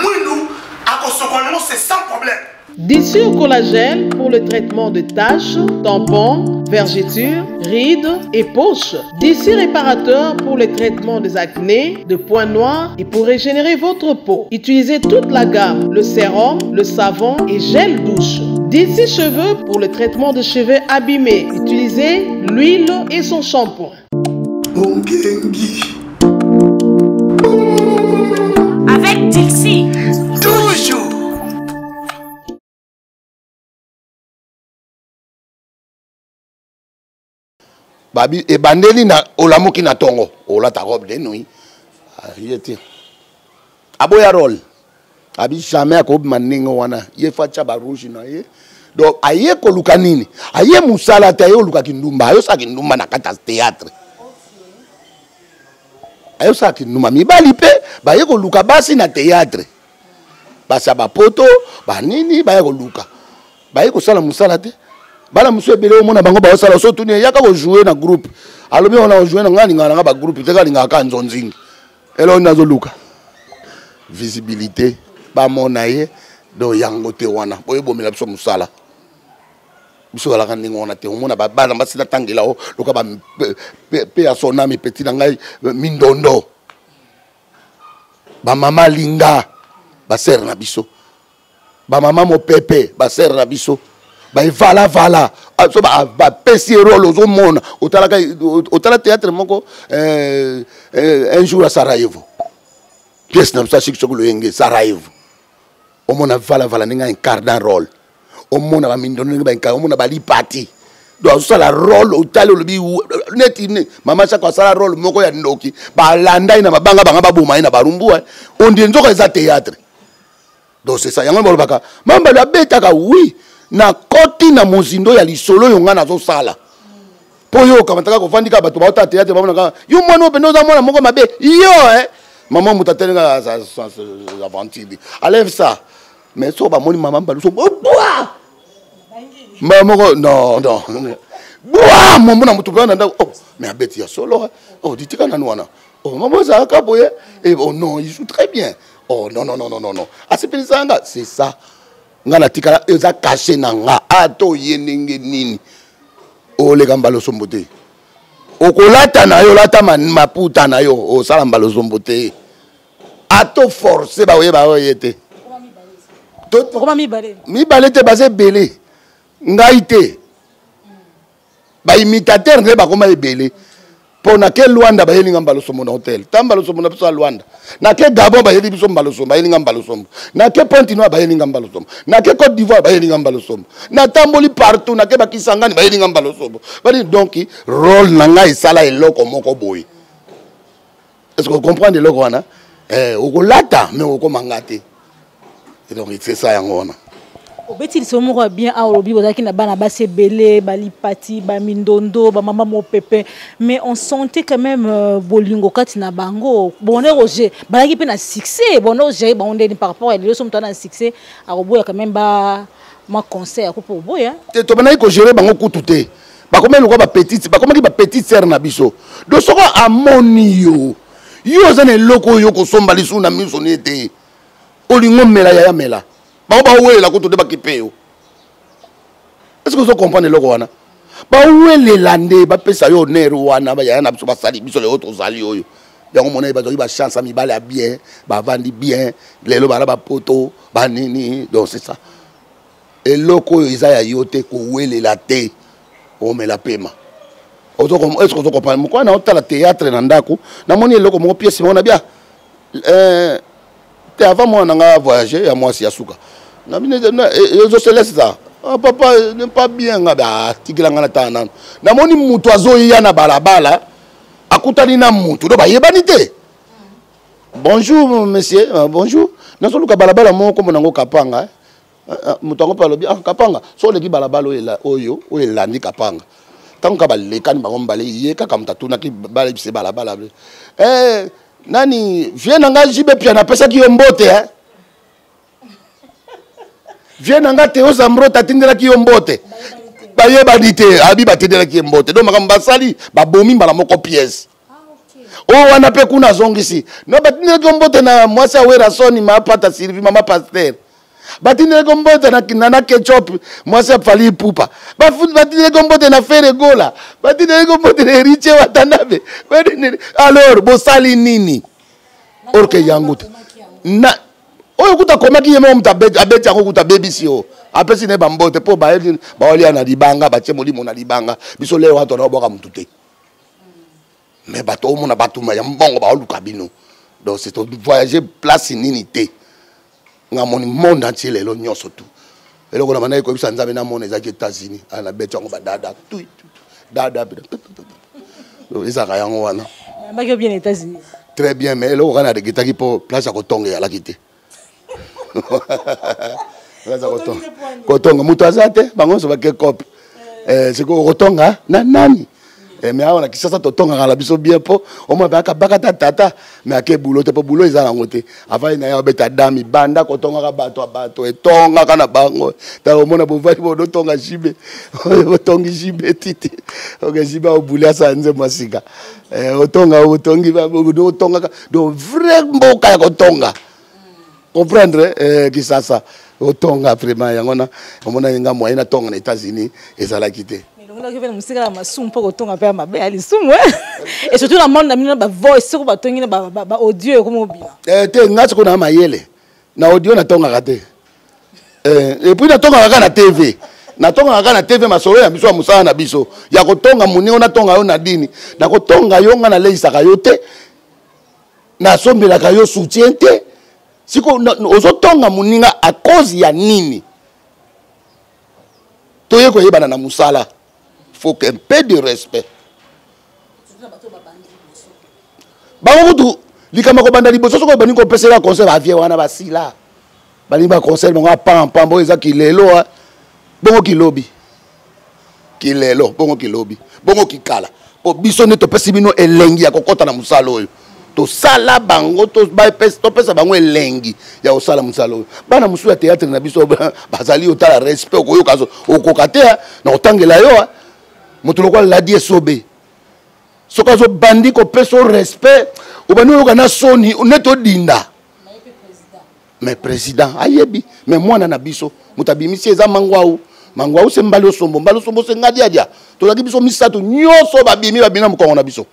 S4: mounou, akosokono c'est sans problème.
S11: D'ici au collagène pour le traitement de taches, tampons, vergetures, rides et poches. D'ici réparateur pour le traitement des acnés, de points noirs et pour régénérer votre peau. Utilisez toute la gamme, le sérum, le savon et gel douche. D'ici cheveux pour le traitement de cheveux abîmés. Utilisez l'huile et son shampoing.
S10: Avec Dixie.
S4: Toujours.
S1: Babi e bandeli na olamuki na tongo olata robe de nuit yeti aboya rôle abi jamais ko maningo wana ye facha ba rouge na ye donc aye ko luka nini aye musala ta yo luka kindumba ayo sa kindumba na kata théâtre ayo sa kindumba mibali pe ba ye ko luka basi na théâtre basa ba poto ba nini ba ye ko luka ba ye ko sala musala te bala monsieur belé mona bango ba sala so tuni yaka ko jouer na groupe alobi on a jouer na ngani ngana ba groupe te kali ngaka nzonzingi elo nazo luka visibilité ba mona ye do yango te wana boye bomela biso musala biso ala kan ngona te mona ba bana basila tangela o loka ba pe ya sona mi petit ngai mindondo ba mama linga ba ser na biso ba mama mo pepe ba ser na biso vala so ba pesi rôle aux monde au théâtre moko un jour à Sarajevo pièce na ça chic sokolo yenge Sarajevo au mona vala ninga incarne rôle au mona ba mindono ninga ba incarne au mona ba li party donc ça la rôle au talo le bi netine mama cha kwa sala rôle moko ya ndoki ba landa ina mabanga banga ba boma ina barumbu on dit nzoko za théâtre donc c'est ça yango bolobaka mamba la beta ka oui na koti na mozindo ya lisolo yonga na zo sala Poyo kamataka ko fandika bato ba ota théâtre ba mona yo mwana ope noza mwana moko mabe yo maman mutatelenga sa aventure enlève ça mais so ba moni maman baluso bois maman non bois mon mona mutu bana nda oh mais abeti ya solo oh ditika nanu wana oh maman za kaboye et oh non il joue très bien oh non asipelisa c'est ça ngana tikala eza caché na nga ato yenenge nini ole kambalo sombote okolata na yo lata maputa na yo osala mbalo sombote ato forcer ba oyete
S8: Comment
S1: mibale te base belé ngai te ba imitateur ne ba koma ebele pona ke Luanda ba yelinga mbalo sombo na hotel tambalo sombo na biso Luanda na ke Gabon ba yeli biso mbalo sombo ba yelinga mbalo sombo na ke Pointe-Noire ba yelinga mbalo sombo na ke Côte d'Ivoire ba yelinga mbalo sombo na tamboli partout na ke ba Kisangani ba yelinga mbalo sombo bali donc rôle na ngai sala eloko moko boy. Est-ce que vous comprenez le wana okolata mais okomangate et donc c'est ça yango wana
S8: obeti lisomoko bien a olobi bozaki na bana base belé bali pati ba mindondo ba mama mo pepe mais on sentait quand même bolingo kati na bango bonne Roger balaki pe na succès bonne Roger ba onde par rapport à leso mutana succès a roboya quand même ba ma concert ko pour boya
S1: to bana ko gérer bango kututé ba comme le ba petite ba comme ba petite sœur na biso do soko amoni yo zane loko yo ko somba lisu na miso nete olingo mela ya mela ba wela ko to de ba kipeo. Est-ce que vous comprenez le wana ba wele lande ba pesa yo nero wana ba ya na biso ba sali biso le autres zali oyo yango mona ba ba chance mi bala bien ba vandi bien lelo ba ba poto ba nini donc c'est ça et loko yo isa ya yote ko wele la te o mela pema. Est-ce que vous comprenez pourquoi na hôtel théâtre na ndako na moni loko mo pièce mona bien avant moi on a voyagé à moi si asuka na je se laisse ça papa n'est pas bien ngaba tikila ngana tana na moni mutu azoya na balabala akutani na mutu do ba yebanité bonjour monsieur bonjour na solo ka balabala moko monango kapanga mutu ngo palo bien kapanga so le ki balabala oyo elandi kapanga tant ka balekani ba ngombale ye kaka mtatuna ki bala bise balabala nani viens nanga jibe pia na pesa ki yombote viens nanga Théo Zambro tatindela ki yombote ba yebanité abi batindela ki yombote donc makamba sali ba bomi mbala moko pièce o wana pe kuna zongisi no batindela ki yombote na mwasi awera soni ma pata Sylvie mama pasteur batindela ki yombote na ketchup mwasi afali pupa batindela ki yombote na fere gola batindela ki yombote na riche watanabe alors bosali nini orke yanguta na oyo kuta komaki yemo mtabeti abeti yango kuta baby sio apesi ne bambote po ba oli na libanga ba chemoli mona libanga biso leo watu na boka mutute mais bato mona batuma ya mbongo ba oluka bino donc c'est voyager place ninité ngamoni monde entier lelo nyonso tout eloko na manai ko bisa nzabe na mona ezaki États-Unis ana beti yango ba dada tout dada donc ezaka yango wana
S8: mbaki bien États-Unis
S1: très bien mais eloko kana de kitaki po place ya kotonga ya lakite kotonga mutu azate bango so bake cop siko kotonga na nani mais awana kisasa totonga kala biso bien po o mo baka bakata tata mais ake boulot te po boulot ezala ngote avant na ya beta dami banda kotonga ka bato etonga kana bango ta o mona bo vali bo tonga jibe o tongi jibe titi o ga jibe o boulia sanze masika o tongi ba do tonga do vrai mboka ya kotonga comprendre kisasa o tonga vraiment yangona o mona nga moyen na tonga na États-Unis ezala kité
S8: et surtout dans le monde, il y a des voix, des audio comme
S1: na mayele na audio na tonga raté et puis na tonga na TV na tonga na TV masolo ya biso musala na biso ya kotonga munio na tonga yo na dini na kotonga yo nga na leisa ka yote na sombela ka yo soutien te siko ozo tonga muninga à cause ya nini toye ko yebana na musala faut qu'un peu de respect. Bango kutu likama ko banda liboso soko bani ko pesela concert avie wana basila. Bani ba concert bango pam pam bo ezaki lelo bongo kilobi. kilelo bongo kilobi bongo kikala po biso ne topesi bino elengi ya kokota na musala oyo to sala bango to pesa bango elengi ya osala musala oyo bana musu ya théâtre na biso bazali otala respect okoyoka okokate na otangela yo moto lokola Ladi Esobe soka zo bandi ko peso respect obani oyoka na soni neto dinda mais président ayebi mais mwana na biso mutabimisi eza mangwau se mbali osombo se ngadiadia to laki biso misato nyoso babimi babina mukongo na biso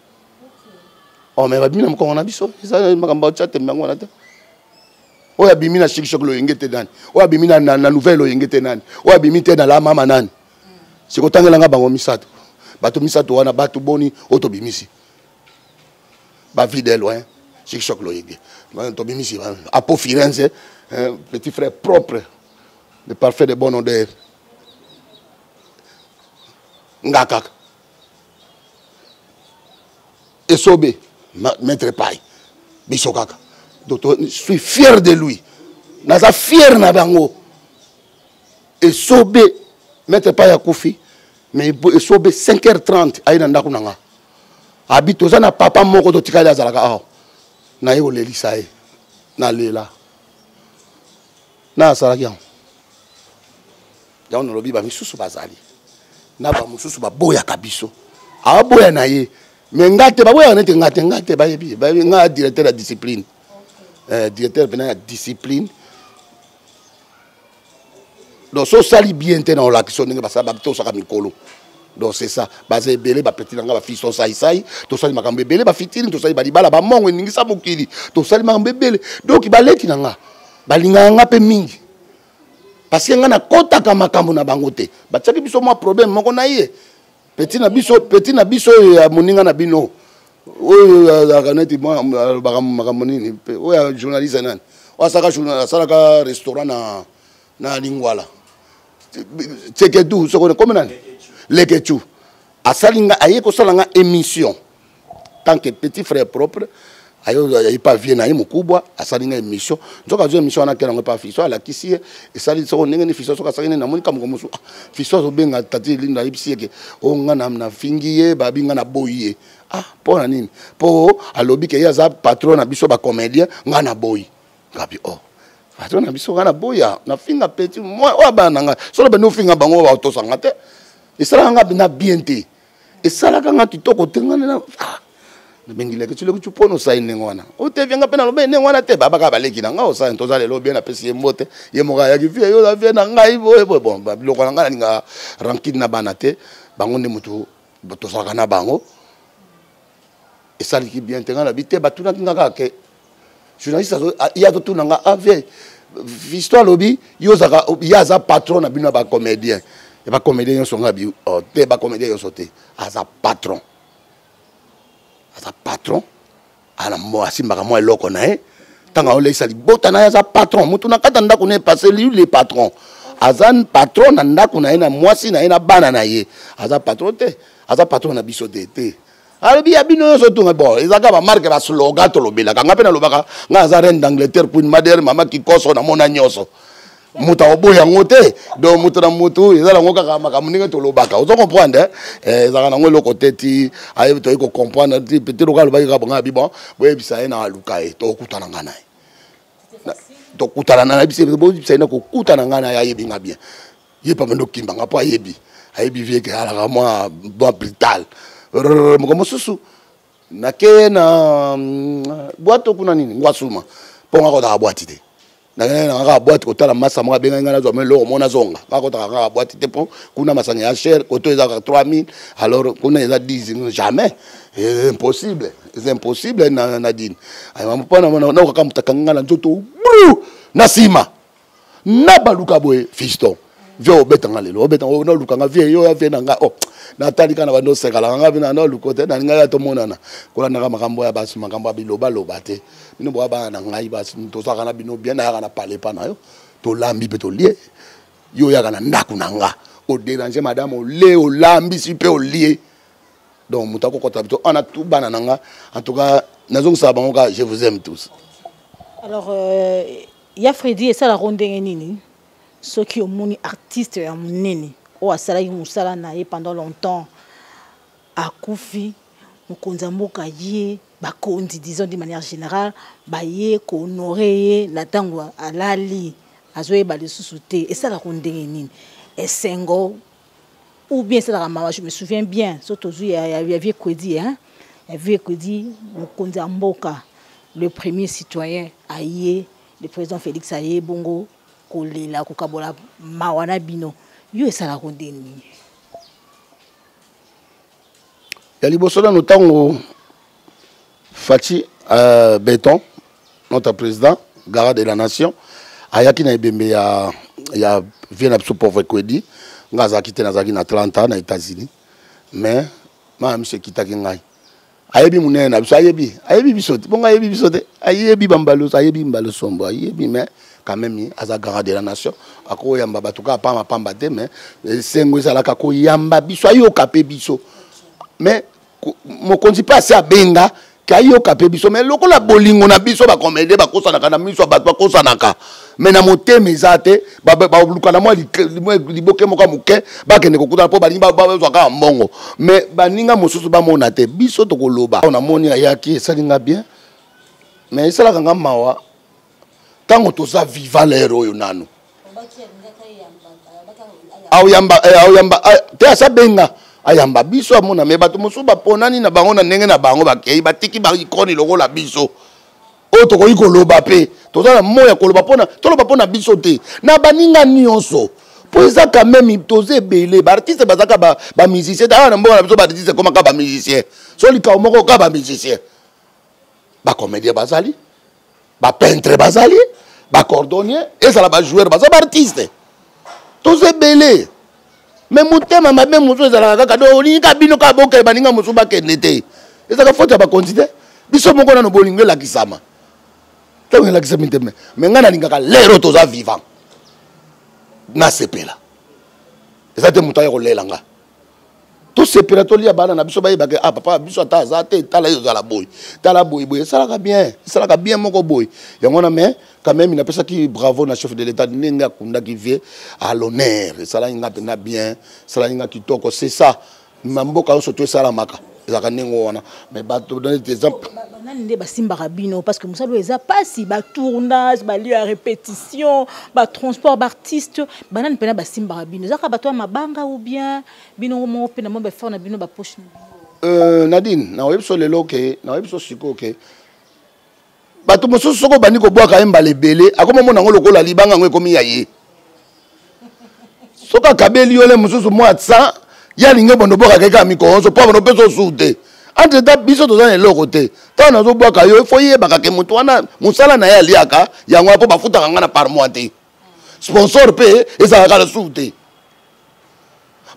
S1: oh mais babimi na mukongo na biso eza makamba chat mbango na te oya bimi na shik lo yengete nani oya bimi na nouvelle lo yengete nani oya bimi te na la mama nani sikotangela nga bango misato bato misato wana bato boni oto bimisi ba fidèle loin shik lo yenge to bimisi apo Firenze petit frère propre de parfait de bon odeur Ngakak Esobe maître Pai Bisokaka donc je suis fier de lui naza fier na bango Esobe maître Pai akufi mais Esobe 5h30 aina ndako nanga habito za na papa moko to tikali azalaka aho na yo lelisa e na lela na salaki yango lobi ba misusu bazali na ba mususu ba boya kabiso a boya na ye mais ngate ba boya nete ngate ba yebi ba nga directeur de discipline directeur de discipline donc so sali bien te na la question nga ba sa ba to saka mikolo donc c'est ça basé belé ba petit nga ba fiso sai to sali makambe belé ba fitini to sali ba libala ba mongo ningisa mokili to sali makambe belé donc ba leki nga ba linga nga pe mingi parce que ngana kota kama makambo na bango te batiaki biso mwa problème moko na ye petit na biso ya moninga na bino oyo akaneti mwa makambo nini oyo journaliste nani asalaka restaurant na Lingwala Tseketu sokone comme nani Leketu asalinga aye kosala nga émission tant que petit frère propre ayo pas vie na mukubwa asalinga émission nzoka zo émission na kela pas fiso ala kisi esali so ndenge ni fiso so kasakene na monika mukomusu fiso zo benga tati linda ibisieke o ngana na fingiye babinga na boye pona nini po alobi ke yaza patron na biso ba comédien ngana boy ngapi patron na biso ngana boya na finga petit moi o bana nga so be no finga bango ba to sanga te esala nga bina bienté esala nga kitoko tengana na bengile ke tshile ku pono sa inengwana o te venga pena lo be nengwana te baba ka baleki na nga o sa ntoza lelo bien na pesi mbote ye moka ya kifia yo la vie na ngai bon ba biloko nga ninga rankine na bana te bango ne mutu to saka na bango esali ki bien tenga na bite batuna kinga ka ke journaliste ya to tuna nga ave histoire lobi yo zaka yaza patron na bino ba comédien et ba comédien yo songa bi te ba comédien yo sote aza patron ala mo asimbaka mo eloko na ye tanga oleisa libota na ye aza patron mutu na kata ndako na ye parce lui le patron aza patron na ndako na ye na mwasi na ye na bana na ye aza patron te aza patron na biso te alobi ya bino nyonso tunga bon ezaka bamarke baslogan tolobelaka nga mpe nalobaka nga aza reine d'Angleterre queen madere mama kikoso namona nyonso muta oboya yango te donc mutu na mutu ezala ngo kaka makambo ndenge tolobaka ozo comprendre ezaka nango eloko te ti ayebi toyei kocomprendre ti peut-être oka alobaki kaka bonga bi bon boyebisa ye na aluka ye tokutana nga na ye tokutana na ye boyebisa ye na kokutana nga na ye ayebi nga bien ye pa mendo kimbanga mpo ayebi vie ke alaka mwa brutal moko mosusu nake na boîte kuna nini ngwasuma mpo nga kotaka boîte te na boîte kotala masa moko abenga nga nazwa me loko mona zonga kakotaka nga boîte te mpo kuna masanga ya cher koto ezaka 3000 alors kuna eza 10 jamais c'est impossible na dine mpona nakokaka mutaka nga na nzoto na nsima na baluka boye fiston vie obetanga lelo obetanga nolukanga vie yo ya vie na nga natalika na bando sekala nga bina noluko te na nga ya tomonana kolandaka makambo ya basi makambo ya bilobaloba te bino boya bana na ngai basi tozwaka na bino bien nayaka na pale pa na yo tolambi mpe tolie yo yaka na ndako na nga oderange madame ole olambisi mpe olie donc moto akokota bito ana tu bana na nga en tout cas nazongisa bango ka je vous aime tous.
S8: Alors ya Freddy esala ronde ndenge nini soki omoni artiste ya monene o asalaki musala na ye pendant longtemps akufi mokonzi mboka ye bakondi disons de manière générale baye ko honorer ye na tango alali azoyeba lisusu te esalaka ndenge nini esengo ou bien c'est la maman, je me souviens bien, surtout il y avait Kodi, hein, il y avait Kodi, Mokonzi Mboka, le premier citoyen Aïe, le président Félix Aïe Bongo, Kolela, Kokabola, Mawana Bino, yo ça la condamné.
S1: Il y a libosola notamment Fati Béton, notre président, garde de la nation, Ayaki na Ebembe ya vient absolument pauvre Kodi. Ngaza quitté nazaki na 30 ans aux États-Unis mais ma monsieur kitaki ngai ayebi munena biso ayebi bisote bonga ayebi bisote ayebi bambalo ayebi mbalo sombo ayebi mais quand même aza garant de la nation ako yamba batuka pa mapamba te mais sengo ezalaka ko yamba biso ayoka pe biso mais mokonzi pas ça benga kayoka pe biso mais lokola bolingo na biso ba comédie ba kosanaka na miso ba kosanaka mais na motema ezate ba luka na moi liboke moka muke ba kende kokuta po balinga ba zwaka mbongo mais baninga mosusu ba mona te biso to koloba on a moni ayaki esalinga bien mais esalaka nga mawa tango toza vivant l'héros yo nano au yamba te asa benga ayamba biso amona me bato mosusu baponani na bango na ndenge na bango bakei batiki ba ikoni lokola biso o to ko ikoloba pe toza na moya koloba pona toloba pona biso te na baninga nyonso po eza quand même toze belé ba artiste bazaka ba musicien ta na mbona biso ba artiste comme ka ba musicien so lika moko ka ba musicien ba comédien bazali ba peintre bazali ba cordonnier ezala ba joueur bazali ba artiste toze belé mais mutema mabe muso ezalaka kaka do olinga bino ka boka baninga muso bakende te ezaka faute ba continuer biso moko na no bolingo elakisama tango elakisama te mais ngana lingaka lero toza vivant na sepela ezate mutaye kolela nga to sepela to lia bana na biso baye bake papa biso ata azate tala yo za la boy boy salaka bien moko boy yango na mais quand même il n'a pas ça qui bravo na chef de l'état ninga kunda qui vient à l'honneur sala inga pena bien sala inga kitoko c'est ça mamboka surtout sala maka ezaka ningo wana mais ba to donner des exemples
S8: banande basimba rabino parce que musalo eza pasi ba tournage ba lieu à répétition ba transport d'artistes banane pena basimba rabino zaka bato mabanga ou bien bino mo pena mo ba faire na bino ba poche
S1: Nadine na webso lelo ke na webso siko ke bato mosusu soko bani ko bwaka embale belé akoma mona ngolo kola libanga ngwe komi yaye soka kabeli yole mosusu moi ça ya linge bondo boka keka mikonzo po bondo peso soute entre ta biso to za eloko te ta na zo bwaka yo fo ye baka ke mutu wana musala na ya liaka yango apo bafuta kanga na par mois te sponsor pe eza kala soute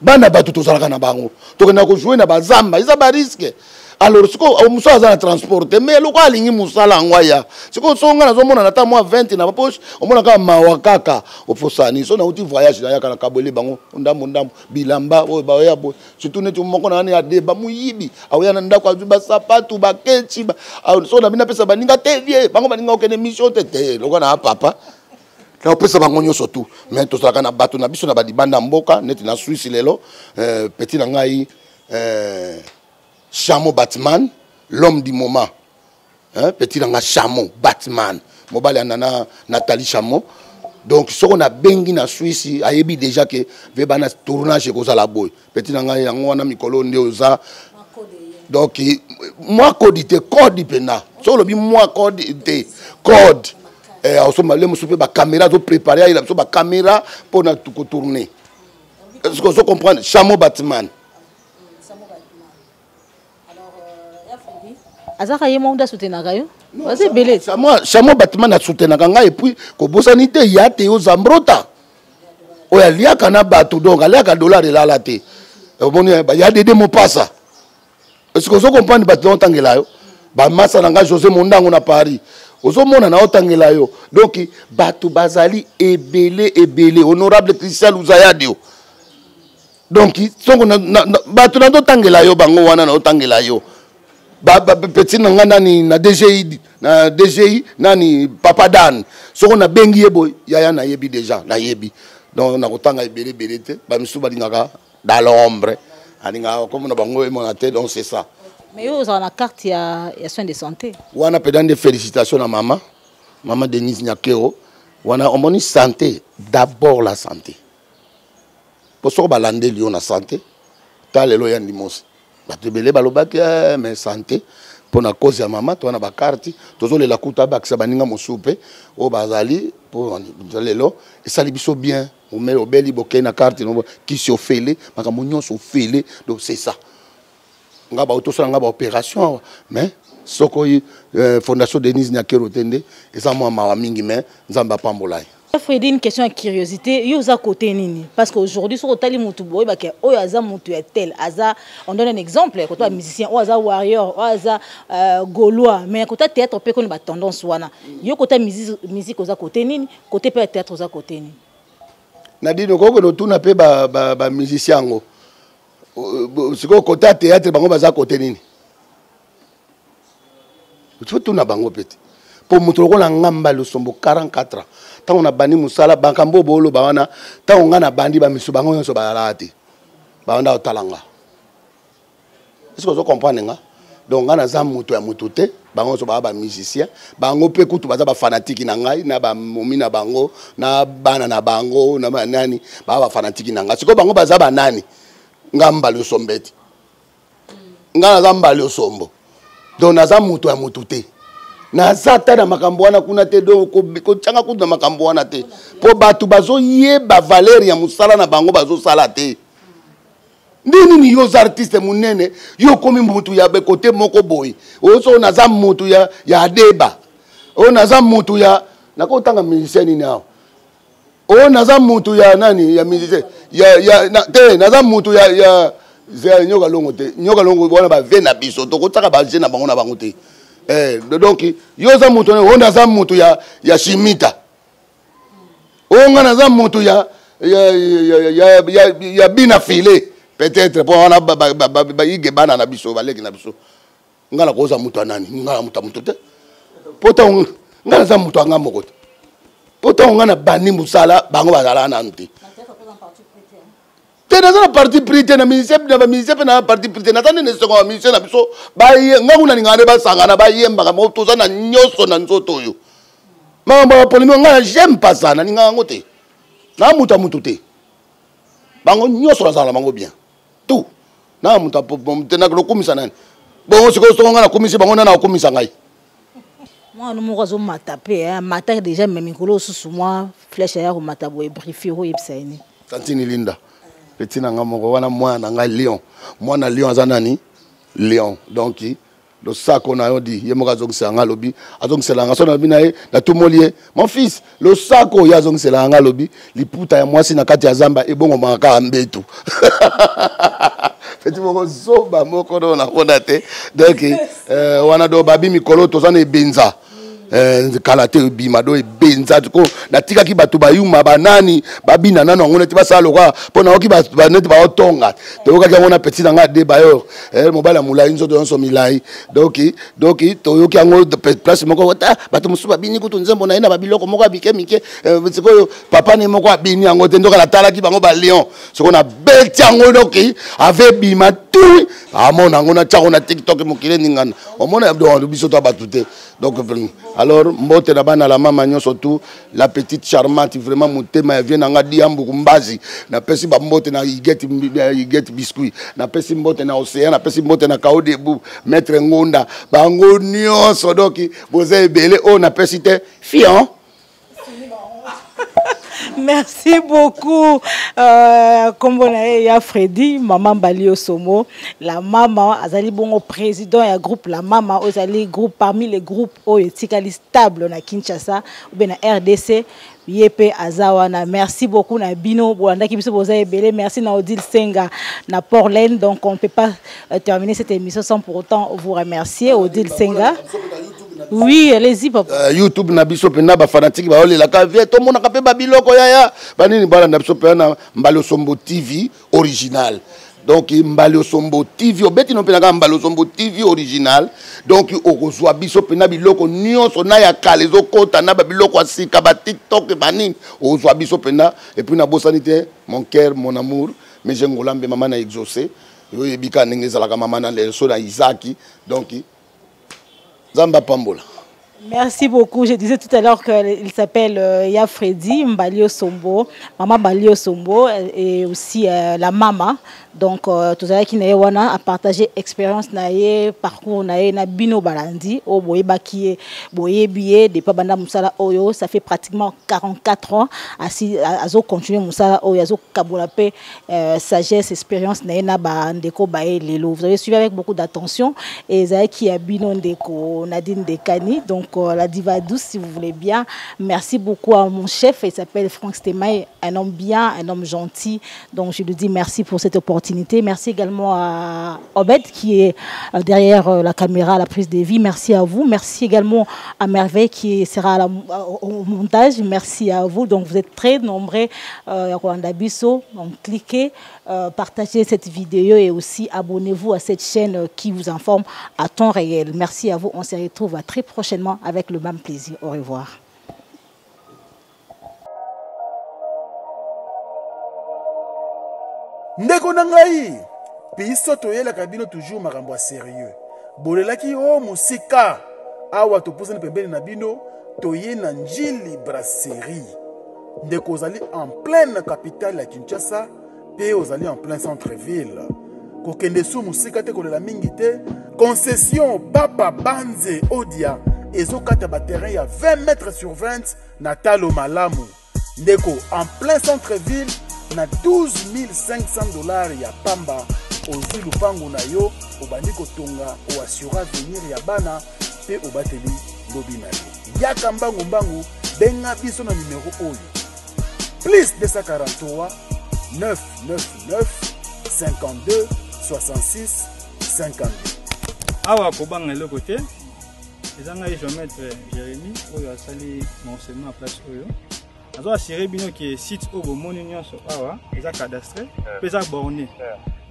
S1: bana batu to zalaka na bango to kena ko jouer na bazamba eza ba risque alors siko muso azana transporter mais loko alingi musala ngwaya siko songa na zomona na ta moi 20 na poche omona ka mawa kaka ofosani so na uti voyage na yaka na kabole bango ndambo bilamba o ba ya bo surtout netu moko na ya deba muyibi awya na ndako azuba sapatu ba ketchi ba so na bina pesa baninga te vie bango baninga okene mission te loko na papa ka opesa bango nyonso tout mais to saka na bato na biso na badibanda mboka neti na Suisse lelo petit na ngai Chamo Batman, l'homme du moment. Hein? Petit dans Chamo Batman. Mobile anana Nathalie Chamo. Donc, ce qu'on a bengi na Suisse, ayebi déjà que vebana tournage ko la boy. Petit dans yango wana mikolo ndeoza. Donc, moi codité code pena. So lobi moi codité code. Osoma le musupe ba caméra zo préparer il a ba caméra pour na tout tourner. Est-ce que vous comprenez Chamo Batman.
S8: azaka ye monda soutenaka yo vas-y belé
S1: chamo Batman na soutenaka nga et puis ko bosani te ya te yo zambrota o ya liaka na bato donc aliaka dollar elala te oboni ba ya dede mo pasa est-ce que vous comprenez bato otangela yo ba masa na nga José Mondango na Paris ozomona na otangela yo donc bato bazali ebele honorable Christian Luzayade donc songo na bato na otangela yo bango wana na otangela yo petit na nani na DGI nani Papa Dan soko na bengi yebo yaya na yebi déjà na yebi donc na kotanga ebele ebele te bamisu balingaka dans l'ombre alingaka comme na bango emona te, donc c'est ça.
S8: Mais vous avez la carte, il y a soins de santé.
S1: On a pédant des félicitations à maman Denise Nyakero. On a une santé, d'abord la santé. Pour ça, on a la santé. Tal et loyan limos. Batebele balobaki mais santé. Pour la cause de maman, tu as une carte. Tu as la kuta bak sabaninga mosoupe. Au bazali pour lelo et ça libiso bien. On met au beli bokay na carte qui se fait makamunyo se fait donc c'est ça. On a une opération, mais Sokoy Fondation Denise Nyakero Tende, et ça moi ma mingi mais Nzamba Pambolai.
S8: Freddy, une question de curiosité, yo za côté nini parce qu'aujourd'hui sur otali mutu boy ba ke o yaza mutu ya tel aza, on donne un exemple quand toi musicien o aza warrior o aza gaulois mais quand toi théâtre pe ko ba tendance wana yo côté musique oza côté nini côté pe théâtre oza côté nini
S1: Nadine ko no tuna pe ba musicien ngo c'est quoi côté théâtre bango baza côté nini tu tout na bango petit pour montrer ko la ngamba le sombo 44 ans tant on a bani musala bankambo bolo bawana tant on a bandi ba misu bango nyonso ba lati ba onda otalanga est-ce que vous comprenez nga donc ngana za mutu ya mutu te bango so ba musicien bango pe kutu baza ba fanatique na ngai na ba momi na bango na bana na bango na nani ba fanatique na ngai siko bango baza ba nani ngamba le sombeti ngana zamba le sombo donc naza mutu ya mutu te naza ta na makambo wana kuna te donc ko tanga ku na makambo wana te po batu bazo yeba valeur ya musala na bango bazo sala te nini ni yo artiste munene yo komi mutu ya be côté moko boy oso naza mutu ya deba o naza mutu ya nako tanga musicien ni nao o naza mutu ya nani ya musicien ya te naza mutu ya nyoka longo bona ba vena biso to ko taka ba jena bango na bango te donc yo za mutu on naza mutu ya shimita o ngana za mutu ya bina filé peut-être pour on a ba yige bana na biso ba leki na biso ngala ko za mutu nani ngala mutu te pota ngala za mutu anga moko te pota ngana bani musala bango bazala na nti te na parti prité na ministère na parti prité na tane ne seconde ministère na biso ba ngakuna ni ngane ba sangana ba yemba ka moto za na nyoso na nzoto yo mama polimi ngana j'aime pas ça na ninga ngote na mutu te bango nyoso na sala bango bien tout na muta te na lokumisa nani bon siko so ngana komisi bango na komisa ngai
S8: moi no mo zo matape mata déjà même mikolo susu moi flèche ya ko matabo e briefie ho yebsaini
S1: tantini linda petina ngamoko wana mwana ngai lion mwana lion azanani lion donc le sac on a dit yemoka zongisa ngalobi azongisela ngaso na binaye na tumolie mon fils le sac o ya zongisela ngalobi liputa ya mwasi na kati ya zamba ebongo maka mbetu petit moko zoba moko do na konda te donc wana do babi mikolo tozana ebenza kalate bimado ebenza ko natika ki batu bayuma banani babina nano ngone ti basalo kwa pona oki baneti ba otonga to ka ngona petit nga de bayo mobala mulai nzo do nso milai donc to yoki ngo place moko wata batu musuba bini kutu nzembo na ina babiloko moko abike mike sikoyo papa ne moko abini ngo te ndoka la tala ki bango ba lion siko na beti ngo doki ave bima tu amona ngona tshako na TikTok mokile ningana omona do biso to batute donc alors mbote na bana la mama nyo surtout la petite charmante vraiment mutema vient nga diambu kumbazi na pesi ba mbote na get biscuit na pesi mbote na océan na pesi mbote na kao debu maître ngonda bango nyo sodoki boze ebele o na pesi te fion.
S8: Merci beaucoup. Comme on a dit, Freddy, maman Balio Somo, la maman, Azali Bongo président et groupe la maman, Azali groupe parmi les groupes Oyetikali stable na Kinshasa ou bien na RDC. Yepe Azawana, merci beaucoup na Bino, Boanda qui belé, merci na Odile Senga, na Portland. Donc on ne peut pas terminer cette émission sans pour autant vous remercier, Odile Senga. Oui, allez-y, papa.
S1: YouTube na biso pena ba fanatique ba olela ka vie to mona ka pe ba biloko yaya banini bala na biso pena Mbalo Sombo TV original. Donc Mbalo Sombo TV obeti no pena ka Mbalo Sombo TV original. Donc okozwa biso pena biloko nyonso na ya kale zokota na ba biloko asika ba TikTok banini okozwa biso pena et puis na bosanité mon cœur mon amour mais jengolambe maman na exaucé yo ebika ndenge ezalaka maman na leso na Isaki donc Zamba Pambola.
S8: Merci beaucoup. Je disais tout à l'heure qu'il s'appelle Yafredi Mbalio Sombo, Maman Mbalio Sombo et aussi la Mama. Donc, tout ça qui a partagé expérience, parcours, na bino balandi, au boye bakiye, boye biye, des pabanda musala oyo, ça fait pratiquement 44 ans. Azo continuer musala oyo, azo kabolape sagesse, expérience, na ba ndeko bae lelo. Vous avez suivi avec beaucoup d'attention et ça qui a bino ndeko Nadine Dekani, donc la diva douce si vous voulez bien. Merci beaucoup à mon chef, il s'appelle Franck Stemaï, un homme bien, un homme gentil. Donc je lui dis merci pour cette opportunité. Merci également à Obed qui est derrière la caméra, la prise de vie. Merci à vous. Merci également à Merveille qui sera au montage. Merci à vous. Donc vous êtes très nombreux. Donc cliquez, partagez cette vidéo et aussi abonnez-vous à cette chaîne qui vous informe à temps réel. Merci à vous. On se retrouve très prochainement avec le même plaisir. Au revoir.
S2: Ndeko na ngai biso toyelaka bino toujours makambo ya sérieux bolelaki o musika awa topusani pembeni na bino toye na Njili Brasserie ndeko ozali en pleine capitale ya Kinshasa pe ozali en plein centre-ville kokende su musika te kolela mingi te concession Papa Banze Odia ezokata ba terrain ya 20 mètres sur 20 na talo malamu ndeko en plein centre-ville na 12 500 $ ya pamba ozwi lupango na yo obandi kotonga oassura venir ya bana pe obateli lobi na yo yaka mbangu benga biso na numero oyo plus 243 999 52 66 52
S3: awa kobanga eloko te ezanga géomètre Jérémy oyo asali monseigneur à place oyo azo assuré bino que site oyo bomoni nyonso awa eza cadastre pe eza borné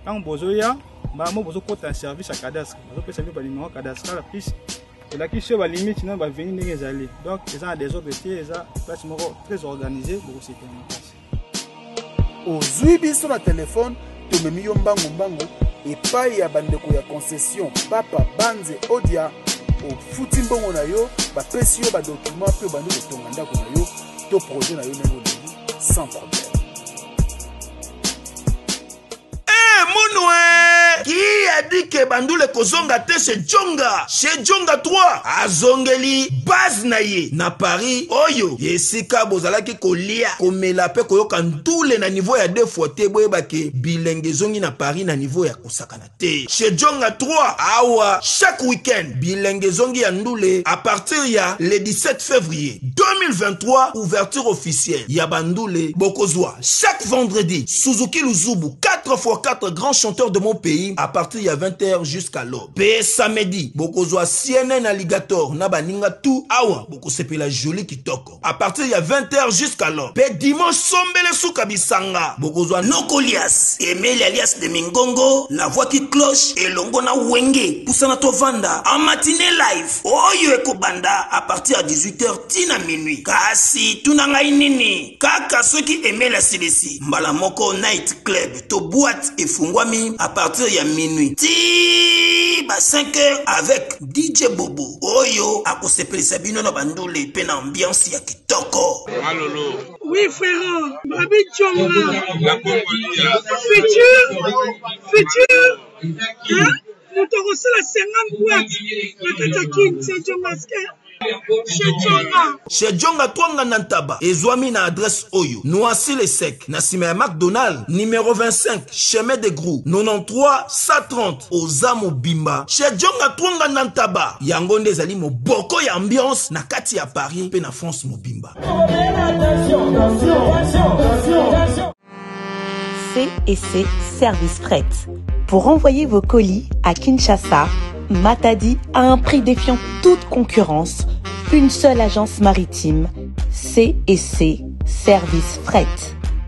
S3: quand bozoya bamo bozokota service ya cadastre bazopesa bino banuméro cadastral plus elaki sur balimite na baveni ndenge ezali donc eza na désordre te eza place moko très organisée bokosepela na place
S2: ozwi biso na telefone tomemi yo mbangu epai ya bandeko ya concession Papa Banze Odia ofuti mbongo na yo bapesi yo badocument pe obandi kotonga ndako na yo to projet na yo ndenge olingi sans problème.
S4: Qui a dit que Bandoule kozonga te chez Djonga 3 azongeli base na ye na Paris oyo yesika bozalaki kolia komela pe koyoka ndule na niveau ya 2 fois te boyeba ke bilenge zongi na Paris na niveau ya kosakana te chez Djonga 3 awa chaque week-end bilenge zongi ya ndule à partir ya le 17 février 2023 ouverture officielle ya Bandoule bokozwa chaque vendredi Suzuki Luzubu 4x4 grands chanteurs de mon pays à partir de 20h jusqu'à l'aube. Pe samedi, bokozwa CNN Alligator na baninga tout awa boko sepela joli kitoko. À partir de 20h jusqu'à l'aube. Pe dimanche sombele souka bisanga. Bokozwa Nokolias, Emile alias de Mingongo, la voix qui cloche et longo na wenge. Poussana tovanda en matinée live. Oyo ekobanda à partir de 18h tina minuit. Kasi tunanga inini. Kaka ceux qui aimaient la CDC. Mbalamoko Night Club to boîte et fungwami à partir de minuit. Ti ba 5h avec DJ Bobo. Oyo akosepelisa bino na Bandoule pe na ambiance ya kitoko.
S6: Malolo. Oui frère, Babi Tchonga. La Congolia. Futur. Hein? Nous t'avons reçu la 50 boîtes. La Katakin, c'est John Masquer.
S4: Chez Djonga Twanga Nantaba ezwami na adresse oyo Noisy le Sec na sima ya McDonald numéro 25 chemin de Grou 93 130 Ozamo Bimba chez Djonga Twanga Nantaba yango nde ezali moboko ya ambiance na kati ya Paris pe na France Mobimba.
S5: C&C Service Fret. Pour envoyer vos colis à Kinshasa, Matadi à un prix défiant toute concurrence. Une seule agence maritime, C&C Service Fret.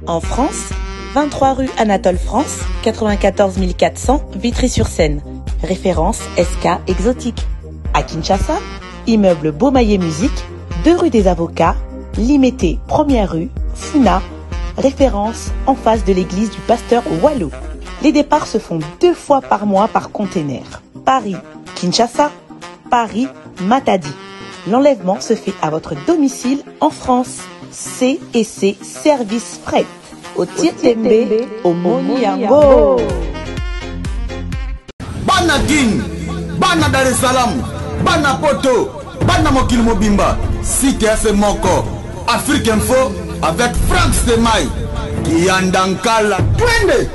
S5: En France, 23 rue Anatole France, 94 400 Vitry-sur-Seine. Référence SK Exotique. À Kinshasa, immeuble Beaumaillé Musique, 2 rue des Avocats, Limité, 1er rue, Funa. Référence en face de l'église du pasteur Wallo. Les départs se font 2 fois par mois par container. Paris, Kinshasa, Paris, Matadi. L'enlèvement se fait à votre domicile en France. C&C Service Fret. Au Tietembe, au Moniango.
S7: Bana King, Bana Dar es Salaam, Bana Poto, Bana Mokil Mobimba, CTF Moko, Afrique Info avec Frank Stemai, Yandankala. Twende!